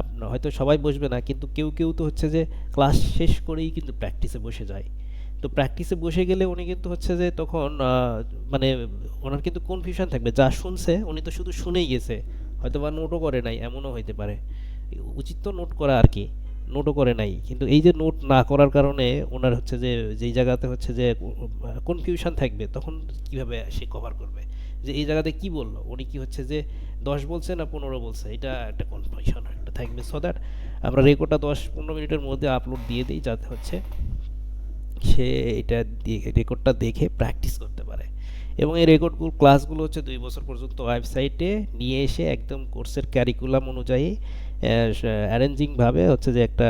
আপনার হয়তো সবাই বসবে না, কিন্তু কেউ কেউ তো হচ্ছে যে ক্লাস শেষ করেই কিন্তু প্র্যাকটিসে বসে যায়। তো প্র্যাকটিসে বসে গেলে উনি কিন্তু হচ্ছে যে তখন মানে ওনার কিন্তু কনফিউশন থাকবে, যা শুনছে উনি তো শুধু শুনেই গেছে, হয়তো বা নোটও করে নাই, এমনও হইতে পারে। উচিত তো নোট করা আর কি, নোটও করে নাই, কিন্তু এই যে নোট না করার কারণে ওনার হচ্ছে যে যেই জায়গাতে হচ্ছে যে কনফিউশন থাকবে, তখন কিভাবে সে কভার করবে যে এই জায়গাতে কি বললো, উনি কি হচ্ছে যে 10 বলছে না 15 বলছে, এটা একটা কনফিউশন একটা থাকবে। সো দ্যাট আমরা রেকর্ডটা 10-15 মিনিটের মধ্যে আপলোড দিয়ে দিই, যাতে হচ্ছে সে এটা রেকর্ডটা দেখে প্র্যাকটিস করতে পারে। এবং এই রেকর্ডগুলো ক্লাসগুলো হচ্ছে 2 বছর পর্যন্ত ওয়েবসাইটে নিয়ে এসে একদম কোর্সের ক্যারিকুলাম অনুযায়ী অ্যারেঞ্জিংভাবে হচ্ছে যে একটা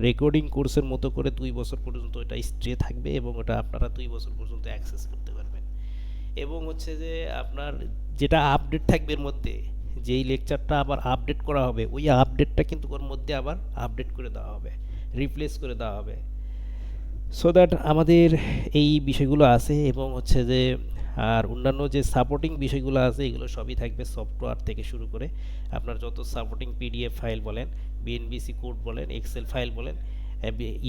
রেকর্ডিং কোর্সের মতো করে 2 বছর পর্যন্ত এটা স্ট্রে থাকবে, এবং ওটা আপনারা 2 বছর পর্যন্ত অ্যাক্সেস করতে পারবেন। এবং হচ্ছে যে আপনার যেটা আপডেট থাকবে এর মধ্যে, যেই লেকচারটা আবার আপডেট করা হবে, ওই আপডেটটা কিন্তু ওর মধ্যে আবার আপডেট করে দেওয়া হবে, রিপ্লেস করে দেওয়া হবে। সো দ্যাট আমাদের এই বিষয়গুলো আছে, এবং হচ্ছে যে আর অন্যান্য যে সাপোর্টিং বিষয়গুলো আছে এগুলো সবই থাকবে, সফটওয়্যার থেকে শুরু করে আপনার যত সাপোর্টিং পিডিএফ ফাইল বলেন, বিএনবিসি কোড বলেন, এক্সেল ফাইল বলেন,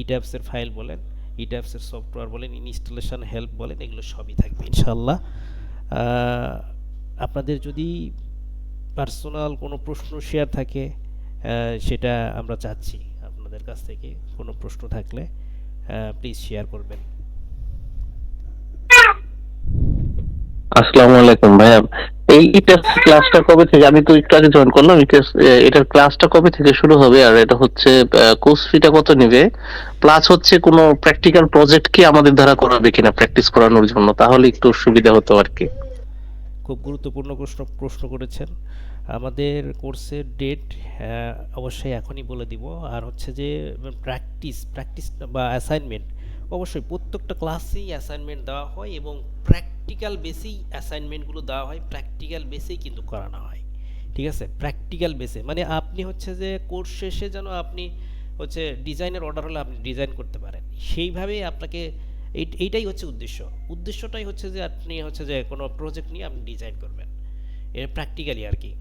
ইট্যাপসের ফাইল বলেন, ইট্যাপসের সফটওয়্যার বলেন, ইনস্টলেশন হেল্প বলেন, এগুলো সবই থাকবে ইনশাল্লাহ। আপনাদের যদি পার্সোনাল কোনো প্রশ্ন শেয়ার থাকে, সেটা আমরা চাচ্ছি আপনাদের কাছ থেকে। কোনো প্রশ্ন থাকলে প্লিজ শেয়ার করবেন। আসসালামু আলাইকুম ভাইয়া। এই টেস্ট ক্লাসটা কবে থেকে, আমি তো একটু আগে জয়েন করলাম, এটার ক্লাসটা কবে থেকে শুরু হবে, আর এটা হচ্ছে কোর্স ফিটা কত নেবে, প্লাস হচ্ছে কোনো প্র্যাকটিক্যাল প্রজেক্ট কি আমাদের দ্বারা করাবে কিনা প্র্যাকটিস করানোর জন্য, তাহলে একটু সুবিধা হতো আর কি। খুব গুরুত্বপূর্ণ প্রশ্ন করেছেন। আমাদের কোর্সের ডেট অবশ্যই এখনই বলে দিব। আর হচ্ছে যে প্র্যাকটিস বা অ্যাসাইনমেন্ট, অবশ্যই প্রত্যেকটা ক্লাসেই অ্যাসাইনমেন্ট দেওয়া হয়, এবং প্র্যাকটিক্যাল বেসেই অ্যাসাইনমেন্টগুলো দেওয়া হয়, প্র্যাকটিক্যাল বেসেই কিন্তু করানো হয়। ঠিক আছে, প্র্যাকটিক্যাল বেসে মানে আপনি হচ্ছে যে কোর্স শেষে যেন আপনি হচ্ছে ডিজাইনের অর্ডার হলে আপনি ডিজাইন করতে পারেন, সেইভাবেই আপনাকে এইটাই হচ্ছে উদ্দেশ্যটাই হচ্ছে যে আপনি হচ্ছে যে কোনো প্রজেক্ট নিয়ে আপনি ডিজাইন করবেন, এর প্র্যাকটিক্যালি আর কি।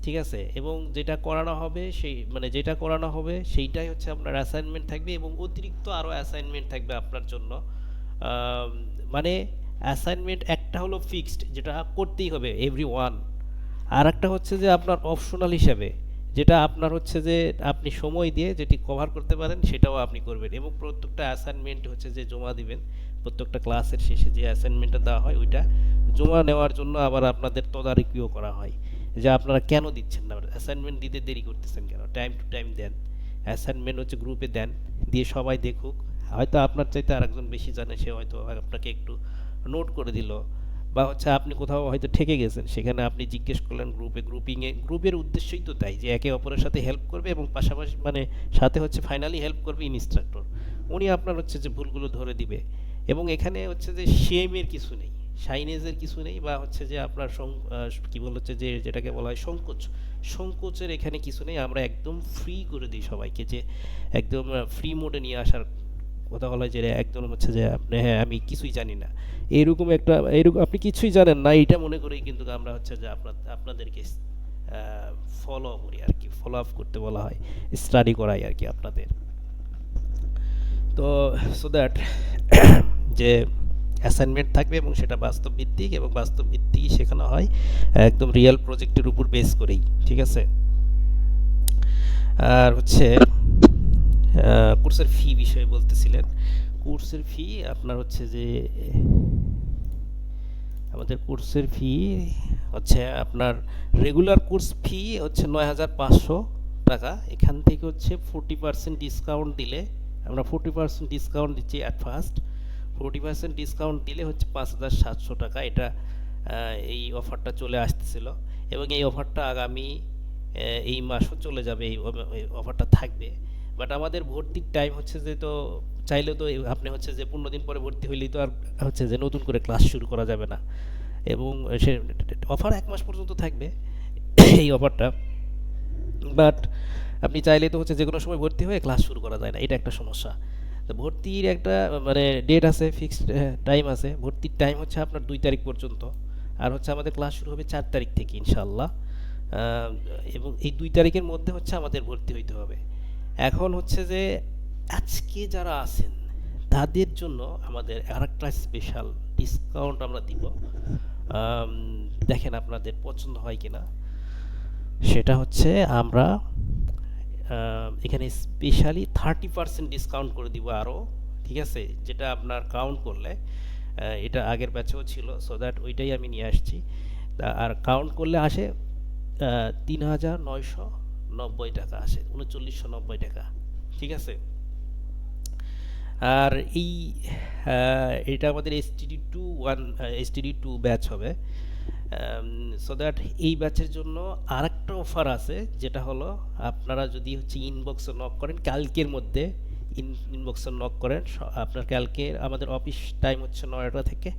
ঠিক আছে, এবং যেটা করানো হবে যেটা করানো হবে সেইটাই হচ্ছে আপনার অ্যাসাইনমেন্ট থাকবে, এবং অতিরিক্ত আরও অ্যাসাইনমেন্ট থাকবে আপনার জন্য। মানে অ্যাসাইনমেন্ট একটা হলো ফিক্সড, যেটা করতেই হবে এভরিওয়ান, আর একটা হচ্ছে যে আপনার অপশনাল হিসাবে, যেটা আপনার হচ্ছে যে আপনি সময় দিয়ে যেটি কভার করতে পারেন সেটাও আপনি করবেন। এবং প্রত্যেকটা অ্যাসাইনমেন্ট হচ্ছে যে জমা দিবেন, প্রত্যেকটা ক্লাসের শেষে যে অ্যাসাইনমেন্টটা দেওয়া হয় ওইটা জমা নেওয়ার জন্য আবার আপনাদের তদারকিও করা হয়, যে আপনারা কেন দিচ্ছেন না, অ্যাসাইনমেন্ট দিতে দেরি করতেছেন কেন, টাইম টু টাইম দেন। অ্যাসাইনমেন্ট হচ্ছে গ্রুপে দেন, দিয়ে সবাই দেখুক, হয়তো আপনার চাইতে আরেকজন বেশি জানে, সে হয়তো আপনাকে একটু নোট করে দিল, বা হচ্ছে আপনি কোথাও হয়তো ঠেকে গেছেন, সেখানে আপনি জিজ্ঞেস করলেন গ্রুপের উদ্দেশ্যই তো তাই যে একে অপরের সাথে হেল্প করবে, এবং পাশাপাশি সাথে হচ্ছে ফাইনালি হেল্প করবে ইনস্ট্রাক্টর, উনি আপনার হচ্ছে যে ভুলগুলো ধরে দিবে। এবং এখানে হচ্ছে যে শেমের কিছু নেই, শাইনেজের কিছু নেই, বা হচ্ছে যে আপনার কি বল হচ্ছে যে যেটাকে বলা হয় সংকোচের এখানে কিছু নেই। আমরা একদম ফ্রি করে দিই সবাইকে, যে একদম ফ্রি মোডে নিয়ে আসার কথা বলা হয়, যে একদম হচ্ছে যে আপনি হ্যাঁ আমি কিছুই জানি না, এইরকম আপনি কিছুই জানেন না এইটা মনে করেই কিন্তু আমরা হচ্ছে যে আপনাদেরকে ফলো করি আর কি, ফলো আপ করতে বলা হয়, স্টাডি করাই আর কি আপনাদের। তো সো দ্যাট যে অ্যাসাইনমেন্ট থাকবে, এবং সেটা বাস্তব ভিত্তিক, এবং বাস্তব ভিত্তিকই শেখানো হয় একদম রিয়েল প্রজেক্টের উপর বেস করেই। ঠিক আছে, আর হচ্ছে কোর্সের ফি বিষয়ে বলতেছিলেন। কোর্সের ফি আপনার হচ্ছে যে আমাদের কোর্সের ফি হচ্ছে আপনার রেগুলার কোর্স ফি হচ্ছে ৯,৫০০ টাকা। এখান থেকে হচ্ছে 40% ডিসকাউন্ট দিলে, আমরা 40% ডিসকাউন্ট দিচ্ছি অ্যাট ফার্স্ট, 40% ডিসকাউন্ট দিলে হচ্ছে ৫,৭০০ টাকা। এটা এই অফারটা চলে আসতেছিল, এবং এই অফারটা আগামী এই মাসও চলে যাবে, এই অফারটা থাকবে। বাট আমাদের ভর্তির টাইম হচ্ছে যে, তো চাইলেও তো আপনি হচ্ছে যে 15 দিন পরে ভর্তি হইলেই তো আর হচ্ছে যে নতুন করে ক্লাস শুরু করা যাবে না, এবং সে অফার 1 মাস পর্যন্ত থাকবে এই অফারটা। বাট আপনি চাইলে তো হচ্ছে যে কোনো সময় ভর্তি হয়ে ক্লাস শুরু করা যায় না, এটা একটা সমস্যা। তো ভর্তির একটা মানে ডেট আছে, ফিক্সড টাইম আছে। ভর্তির টাইম হচ্ছে আপনার 2 তারিখ পর্যন্ত, আর হচ্ছে আমাদের ক্লাস শুরু হবে 4 তারিখ থেকে ইনশাআল্লাহ। এবং এই 2 তারিখের মধ্যে হচ্ছে আমাদের ভর্তি হইতে হবে। এখন হচ্ছে যে আজকে যারা আছেন তাদের জন্য আমাদের আরেকটা স্পেশাল ডিসকাউন্ট আমরা দিব। আম, দেখেন আপনাদের পছন্দ হয় কিনা। সেটা হচ্ছে আমরা এখানে স্পেশালি 30% ডিসকাউন্ট করে দিব আরও, ঠিক আছে? যেটা আপনার কাউন্ট করলে এটা আগের ব্যাচেও ছিল, সো দ্যাট ওইটাই আমি নিয়ে আসছি। আর কাউন্ট করলে আসে ৩,৯৯০ টাকা আসে, ৩৯৯০ টাকা, ঠিক আছে? আর এই এটা আমাদের STD2 ব্যাচ হবে। সো দ্যাট এই ব্যাচের জন্য আরেকটা অফার আছে, যেটা হলো আপনারা যদি হচ্ছে ইনবক্সে নক করেন কালকের মধ্যে, ইনবক্সে নক করেন আপনার কালকে আমাদের অফিস টাইম হচ্ছে 9টা থেকে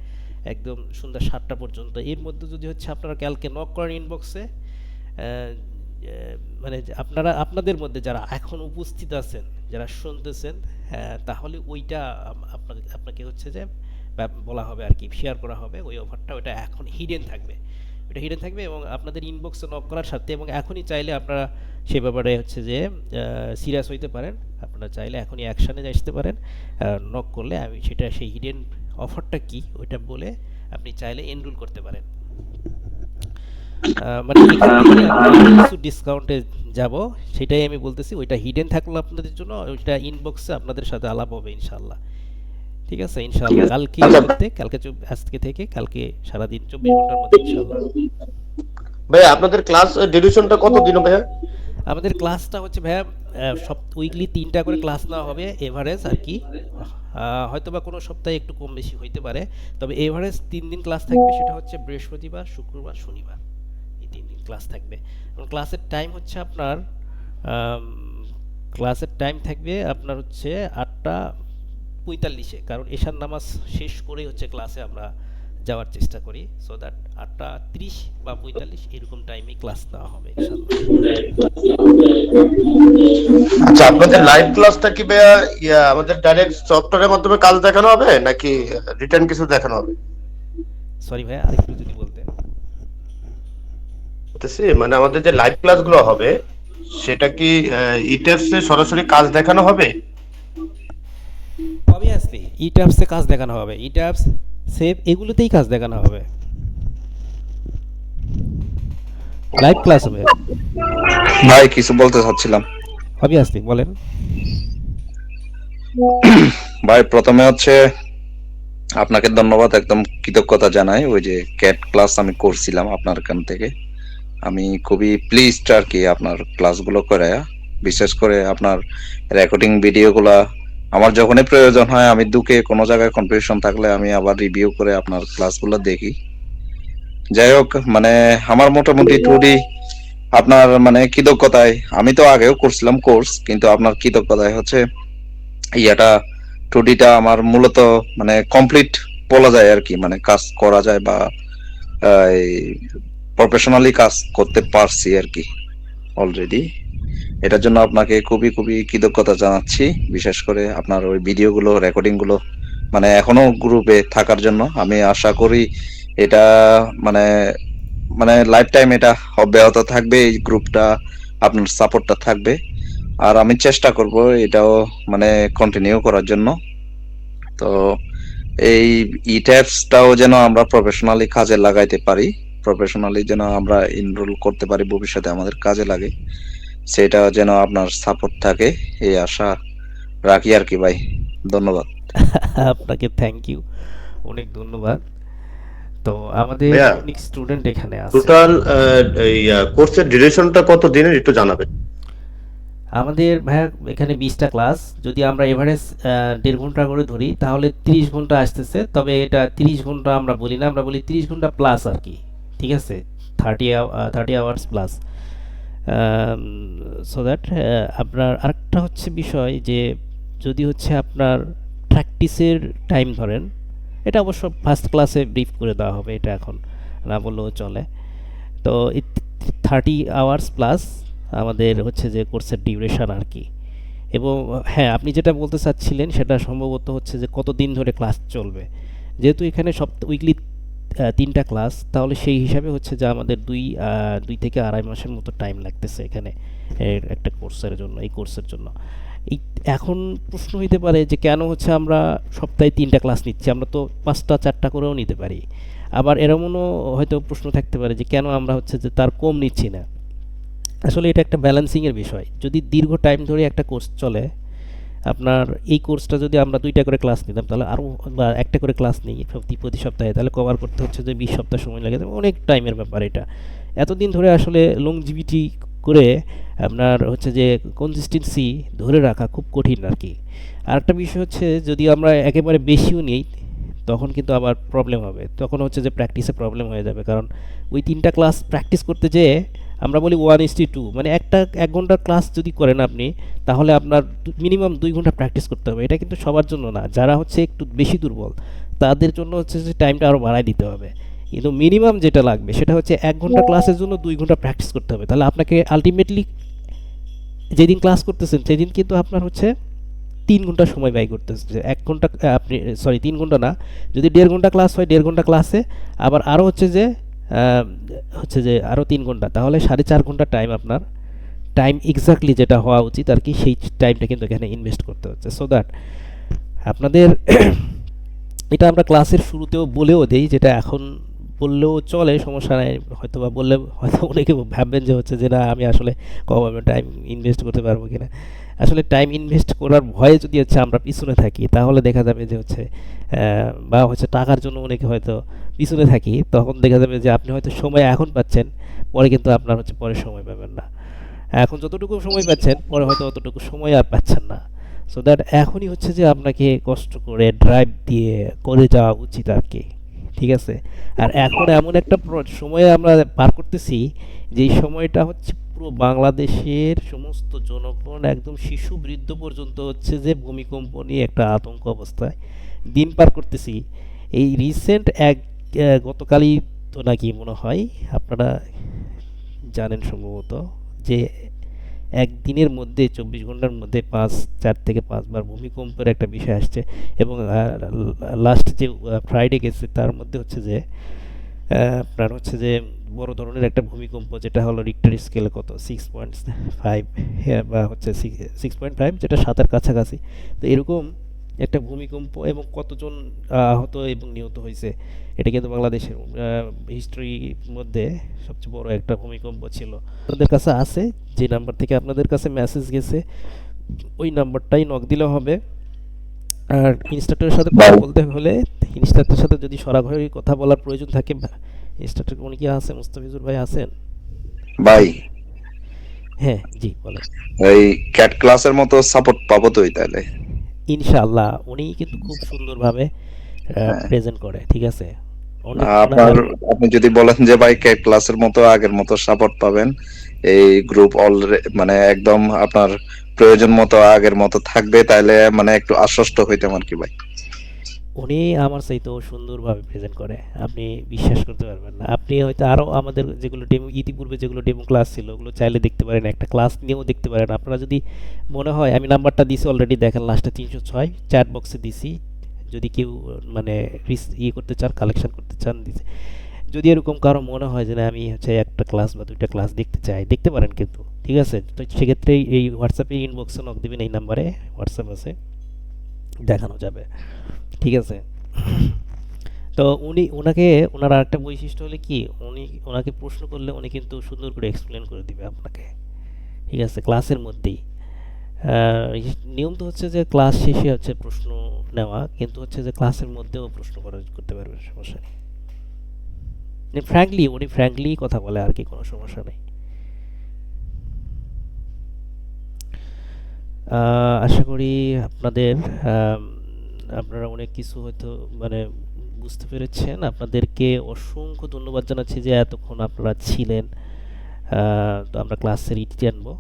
একদম সন্ধ্যা 7টা পর্যন্ত, এর মধ্যে যদি হচ্ছে আপনারা কালকে নক করেন ইনবক্সে, মানে আপনারা আপনাদের মধ্যে যারা এখন উপস্থিত আছেন, যারা শুনতেছেন, তাহলে ওইটা আপনাকে হচ্ছে যে বলা হবে আর কি, শেয়ার করা হবে ওই অফারটা। ওটা এখন হিডেন থাকবে, ওটা হিডেন থাকবে এবং আপনাদের ইনবক্সে নক করার সাথে, এবং এখনই চাইলে আপনারা সে ব্যাপারে হচ্ছে যে সিরিয়াস হইতে পারেন, আপনারা চাইলে এখনই অ্যাকশানে আসতে পারেন। নক করলে আমি সেটা সেই হিডেন অফারটা কি ওইটা বলে আপনি চাইলে এনরোল করতে পারেন। মানে এখান থেকে আমরা কিছু ডিসকাউন্টে যাব, সেটাই আমি বলতেছি। ওইটা হিডেন থাকলো আপনাদের জন্য, ওইটা ইনবক্সে আপনাদের সাথে আলাপ হবে ইনশাল্লাহ, ঠিক আছে? ইনশাল্লাহ কালকে মধ্যে, কালকে আজকে থেকে কালকে সারাদিন 24 ঘন্টার মধ্যে ইনশাল্লাহ। ভাইয়া আপনাদের ক্লাস ডিউরেশনটা কত দিন ভাইয়া? আমাদের ক্লাসটা হচ্ছে ভাইয়া সব উইকলি 3টা করে ক্লাস নেওয়া হবে এভারেজ আর কি। হয়তো বা কোনো সপ্তাহে একটু কম বেশি হইতে পারে, তবে এভারেজ 3 দিন ক্লাস থাকবে। সেটা হচ্ছে বৃহস্পতিবার, শুক্রবার, শনিবার, এই 3 দিন ক্লাস থাকবে। এবং ক্লাসের টাইম হচ্ছে আপনার ক্লাসের টাইম থাকবে আপনার হচ্ছে 8:45-এ, কারণ এশার নামাজ শেষ করেই হচ্ছে ক্লাসে আমরা যাওয়ার চেষ্টা করি। সো দ্যাট 8:30 বা 45 এরকম টাইমে ক্লাস নেওয়া হবে ইনশাআল্লাহ। আচ্ছা, আপনাদের লাইভ ক্লাসটা কি ভাইয়া আমাদের ডাইরেক্ট সফটওয়্যারের মাধ্যমে কাজ দেখানো হবে নাকি রিটার্ন কিছু দেখানো হবে? সরি ভাই, আরেকটু যদি বলতেন। বলতেছি মানে আমাদের যে লাইভ ক্লাসগুলো হবে সেটা কি ইটেপসে সরাসরি কাজ দেখানো হবে? অবভিয়াসলি ইট্যাপসে কাজ দেখানো হবে, ইট্যাপস, সেভ, এগুলোতেই কাজ দেখানো হবে, লাইভ ক্লাস হবে। ভাই কিছু বলতে চাচ্ছিলাম। অবভিয়াসলি বলেন। ভাই প্রথমে হচ্ছে আপনাকে ধন্যবাদ, একদম কৃতজ্ঞতা জানাই। ওই যে ক্যাট ক্লাস আমি করছিলাম আপনার এখান থেকে, আমি খুবই প্লিজড আর কি আপনার ক্লাসগুলো করে। বিশেষ করে আপনার রেকর্ডিং ভিডিওগুলা আমার যখনই প্রয়োজন হয়, আমি দুকে কোনো জায়গায় কনফিউশন থাকলে আমি আবার রিভিউ করে আপনার ক্লাসগুলো দেখি। যাই হোক, মানে আমার মোটামুটি টুডি আপনার মানে কৃতজ্ঞতায়, আমি তো আগেও করছিলাম কোর্স, কিন্তু আপনার কৃতজ্ঞতায় হচ্ছে ইয়াটা টুডিটা আমার মূলত মানে কমপ্লিট বলা যায় আর কি, মানে কাজ করা যায় বা প্রফেশনালি কাজ করতে পারছি আর কি অলরেডি। এটার জন্য আপনাকে খুবই খুবই কৃতজ্ঞতা জানাচ্ছি, বিশেষ করে আপনার ওই ভিডিওগুলো রেকর্ডিং গুলো মানে এখনো গ্রুপে থাকার জন্য। আমি আশা করি এটা মানে মানে লাইফ টাইম এটা অব্যাহত থাকবে, এই গ্রুপটা আপনার সাপোর্টটা থাকবে। আর আমি চেষ্টা করব এটাও মানে কন্টিনিউ করার জন্য। তো এই ইট্যাপসটাও যেন আমরা প্রফেশনালি কাজে লাগাইতে পারি, প্রফেশনালি যেন আমরা এনরোল করতে পারি, ভবিষ্যতে আমাদের কাজে লাগে, সেটা যেন আপনার সাপোর্ট থাকে, এই আশা রাখি আর কি ভাই। ধন্যবাদ। আপনাকে থ্যাংক ইউ, অনেক ধন্যবাদ। তো আমাদের ভাইয়া, অনেক স্টুডেন্ট এখানে আছে। টোটাল এই কোর্সের ডিউরেশনটা কত দিনের একটু জানাবেন? আমাদের ভাইয়া এখানে 20টা ক্লাস, যদি আমরা এভারেজ 1.5 ঘন্টা করে ধরি তাহলে 30 ঘন্টা আসতেছে। তবে এটা 30 ঘন্টা আমরা বলি না, আমরা বলি 30 ঘন্টা প্লাস আর কি, ঠিক আছে? 30 আওয়ার্স প্লাস। সো দ্যাট আপনার আরেকটা হচ্ছে বিষয় যে যদি হচ্ছে আপনার প্র্যাকটিসের টাইম ধরেন, এটা অবশ্য ফার্স্ট ক্লাসে ব্রিফ করে দেওয়া হবে, এটা এখন না বললেও চলে। তো 30 আওয়ার্স প্লাস আমাদের হচ্ছে যে কোর্সের ডিউরেশন আর কি। এবং হ্যাঁ, আপনি যেটা বলতে চাচ্ছিলেন সেটা সম্ভবত হচ্ছে যে কতদিন ধরে ক্লাস চলবে। যেহেতু এখানে উইকলি ৩টা ক্লাস, তাহলে সেই হিসাবে হচ্ছে যে আমাদের ২ থেকে ২.৫ মাসের মতো টাইম লাগতেছে এখানে একটা কোর্সের জন্য, এই কোর্সের জন্য। এই এখন প্রশ্ন হইতে পারে যে কেন হচ্ছে আমরা সপ্তাহে ৩টা ক্লাস নিচ্ছি, আমরা তো ৫টা ৪টা করেও নিতে পারি। আবার এরকমও হয়তো প্রশ্ন থাকতে পারে যে কেন আমরা হচ্ছে যে তার কম নিচ্ছি না। আসলে এটা একটা ব্যালেন্সিংয়ের বিষয়। যদি দীর্ঘ টাইম ধরে একটা কোর্স চলে, আপনার এই কোর্সটা যদি আমরা ২টা করে ক্লাস নিতাম তাহলে আরও, বা একটা করে ক্লাস নিই প্রতি সপ্তাহে, তাহলে কভার করতে হচ্ছে যে ২০ সপ্তাহ সময় লাগে, অনেক টাইমের ব্যাপার এটা। এতদিন ধরে আসলে লংজিভিটি করে আপনার হচ্ছে যে কনসিস্টেন্সি ধরে রাখা খুব কঠিন আর কি। আরেকটা বিষয় হচ্ছে যদি আমরা একেবারে বেশিও নিই তখন কিন্তু আবার প্রবলেম হবে, তখন হচ্ছে যে প্র্যাকটিসে প্রবলেম হয়ে যাবে। কারণ ওই ৩টা ক্লাস প্র্যাকটিস করতে যেয়ে আমরা বলি 1:2, মানে ১ ঘন্টার ক্লাস যদি করেন আপনি, তাহলে আপনার মিনিমাম ২ ঘন্টা প্র্যাকটিস করতে হবে। এটা কিন্তু সবার জন্য না, যারা হচ্ছে একটু বেশি দুর্বল তাদের জন্য হচ্ছে যে টাইমটা আরও বাড়ায় দিতে হবে। কিন্তু মিনিমাম যেটা লাগবে সেটা হচ্ছে ১ ঘন্টা ক্লাসের জন্য ২ ঘন্টা প্র্যাকটিস করতে হবে। তাহলে আপনাকে আলটিমেটলি যেদিন ক্লাস করতেছেন সেদিন কিন্তু আপনার হচ্ছে ৩ ঘন্টা সময় ব্যয় করতেছে। ১ ঘন্টা আপনি, সরি ৩ ঘন্টা না, যদি ১.৫ ঘন্টা ক্লাস হয় ১.৫ ঘন্টা ক্লাসে আবার আরও হচ্ছে যে আরও ৩ ঘন্টা, তাহলে ৪.৫ ঘন্টা টাইম আপনার, টাইম এক্স্যাক্টলি যেটা হওয়া উচিত আর কি, সেই টাইমটা কিন্তু এখানে ইনভেস্ট করতে হচ্ছে। সো দ্যাট আপনাদের এটা আমরা ক্লাসের শুরুতেও বলেও দেই, যেটা এখন বললেও চলে, সমস্যা নাই। হয়তো বা বললে হয়তো অনেকে ভাববেন যে হচ্ছে যে না আমি আসলে কবে টাইম ইনভেস্ট করতে পারবো কিনা। আসলে টাইম ইনভেস্ট করার ভয়ে যদি হচ্ছে আমরা পিছনে থাকি, তাহলে দেখা যাবে যে হচ্ছে বা হচ্ছে টাকার জন্য অনেকে হয়তো পিছনে থাকি, তখন দেখা যাবে যে আপনি হয়তো সময় এখন পাচ্ছেন, পরে কিন্তু আপনার হচ্ছে পরে সময় পাবেন না। এখন যতটুকু সময় পাচ্ছেন পরে হয়তো অতটুকু সময় আর পাচ্ছেন না। সো দ্যাট এখনই হচ্ছে যে আপনাকে কষ্ট করে ড্রাইভ দিয়ে করে যাওয়া উচিত আর কি, ঠিক আছে? আর এখন এমন একটা সময়ে আমরা পার করতেছি, যেই সময়টা হচ্ছে পুরো বাংলাদেশের সমস্ত জনগণ একদম শিশু বৃদ্ধ পর্যন্ত হচ্ছে যে ভূমিকম্প নিয়ে একটা আতঙ্ক অবস্থায় দিন পার করতেছি। এই রিসেন্ট গতকালই তো নাকি মনে হয়, আপনারা জানেন সম্ভবত, যে একদিনের মধ্যে ২৪ ঘন্টার মধ্যে ৪ থেকে ৫ বার ভূমিকম্পের একটা বিষয় আসছে। এবং লাস্ট যে ফ্রাইডে গেছে তার মধ্যে হচ্ছে যে আপনার হচ্ছে যে বড় ধরনের একটা ভূমিকম্প, যেটা হলো রিক্টার স্কেলে কত 6.5, বা হচ্ছে 6.5, যেটা ৭-এর কাছাকাছি। তো এরকম একটা ভূমিকম্প, এবং কতজন আহত এবং নিহত হয়েছে, এটা কিন্তু বাংলাদেশের হিস্ট্রির মধ্যে সবচেয়ে বড় একটা ভূমিকম্প ছিল। আপনাদের কাছে আছে, যে নাম্বার থেকে আপনাদের কাছে মেসেজ গেছে ওই নাম্বারটাই নক দিলে হবে। আর ইনস্ট্রাক্টরের সাথে কথা বলতে হলে, ইনস্ট্রাক্টরের সাথে যদি সরাসরি কথা বলার প্রয়োজন থাকে, ইনস্ট্রাক্টর উনি কি আছে, মুস্তাফিজুর ভাই আছেন? ভাই হ্যাঁ জি বলেন। এই ক্যাট ক্লাসের মতো সাপোর্ট পাবো তো তাহলে? ইনশাআল্লাহ উনি কিন্তু খুব সুন্দরভাবে হ্যাঁ। প্রেজেন্ট করে, ঠিক আছে? আপনার আপনি যদি বলেন যে ভাই ক্যাট ক্লাসের মতো আগের মতো সাপোর্ট পাবেন, এই গ্রুপ মানে একদম আপনার প্রয়োজন মতো আগের মতো থাকবে, তাহলে মানে একটু আশ্বস্ত হইতাম আর কি ভাই। উনি আমার চাইতেও সুন্দরভাবে প্রেজেন্ট করে, আপনি বিশ্বাস করতে পারবেন না। আপনি হয়তো আরও আমাদের যেগুলো ডেমো, ইতিপূর্বে যেগুলো ডেমো ক্লাস ছিল, ওগুলো চাইলে দেখতে পারেন, একটা ক্লাস নিয়েও দেখতে পারেন। আপনারা যদি মনে হয়, আমি নাম্বারটা দিছি অলরেডি, দেখেন লাস্টে ৩০৬ চ্যাট বক্সে দিছি, যদি কেউ মানে করতে চান, কালেকশন করতে চান দিছে। যদি এরকম কারো মনে হয় যে না আমি হচ্ছে একটা ক্লাস বা ২টা ক্লাস দেখতে চাই, দেখতে পারেন কিন্তু, ঠিক আছে? তো সেক্ষেত্রে এই হোয়াটসঅ্যাপে ইনবক্সে নক দেবেন, এই নাম্বারে হোয়াটসঅ্যাপ আছে, দেখানো যাবে, ঠিক আছে? তো ওনার আরেকটা বৈশিষ্ট্য হলে কি, ওনাকে প্রশ্ন করলে উনি কিন্তু সুন্দর করে এক্সপ্লেন করে দিবে আপনাকে, ঠিক আছে, ক্লাসের মধ্যেই। নিয়ম তো হচ্ছে যে ক্লাস শেষে হচ্ছে প্রশ্ন নেওয়া, কিন্তু হচ্ছে যে ক্লাসের মধ্যেও প্রশ্ন করতে পারবে, সমস্যা নেই। উনি ফ্র্যাঙ্কলি কথা বলে আর কি, কোনো সমস্যা নেই। আশা করি আপনারা অনেক কিছু হয়তো মানে বুঝতে পেরেছেন। আপনাদেরকে অসংখ্য ধন্যবাদ জানাচ্ছি যে এতক্ষণ আপনারা ছিলেন। তো আমরা ক্লাসের ইতি জানবো।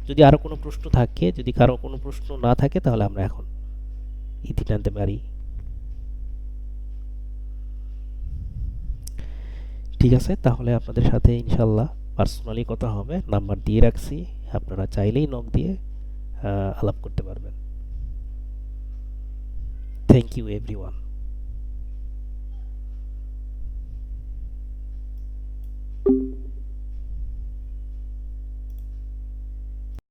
যদি আরও কোনো প্রশ্ন থাকে, যদি কারো কোনো প্রশ্ন না থাকে, তাহলে আমরা এখন ইতি টানতে পারি। ঠিক আছে, তাহলে আপনাদের সাথে ইনশাল্লাহ পার্সোনালি কথা হবে, নাম্বার দিয়ে রাখছি। আপনারা চাইলেই নক দিয়ে আলাপ করতে পারবেন। Thank you everyone.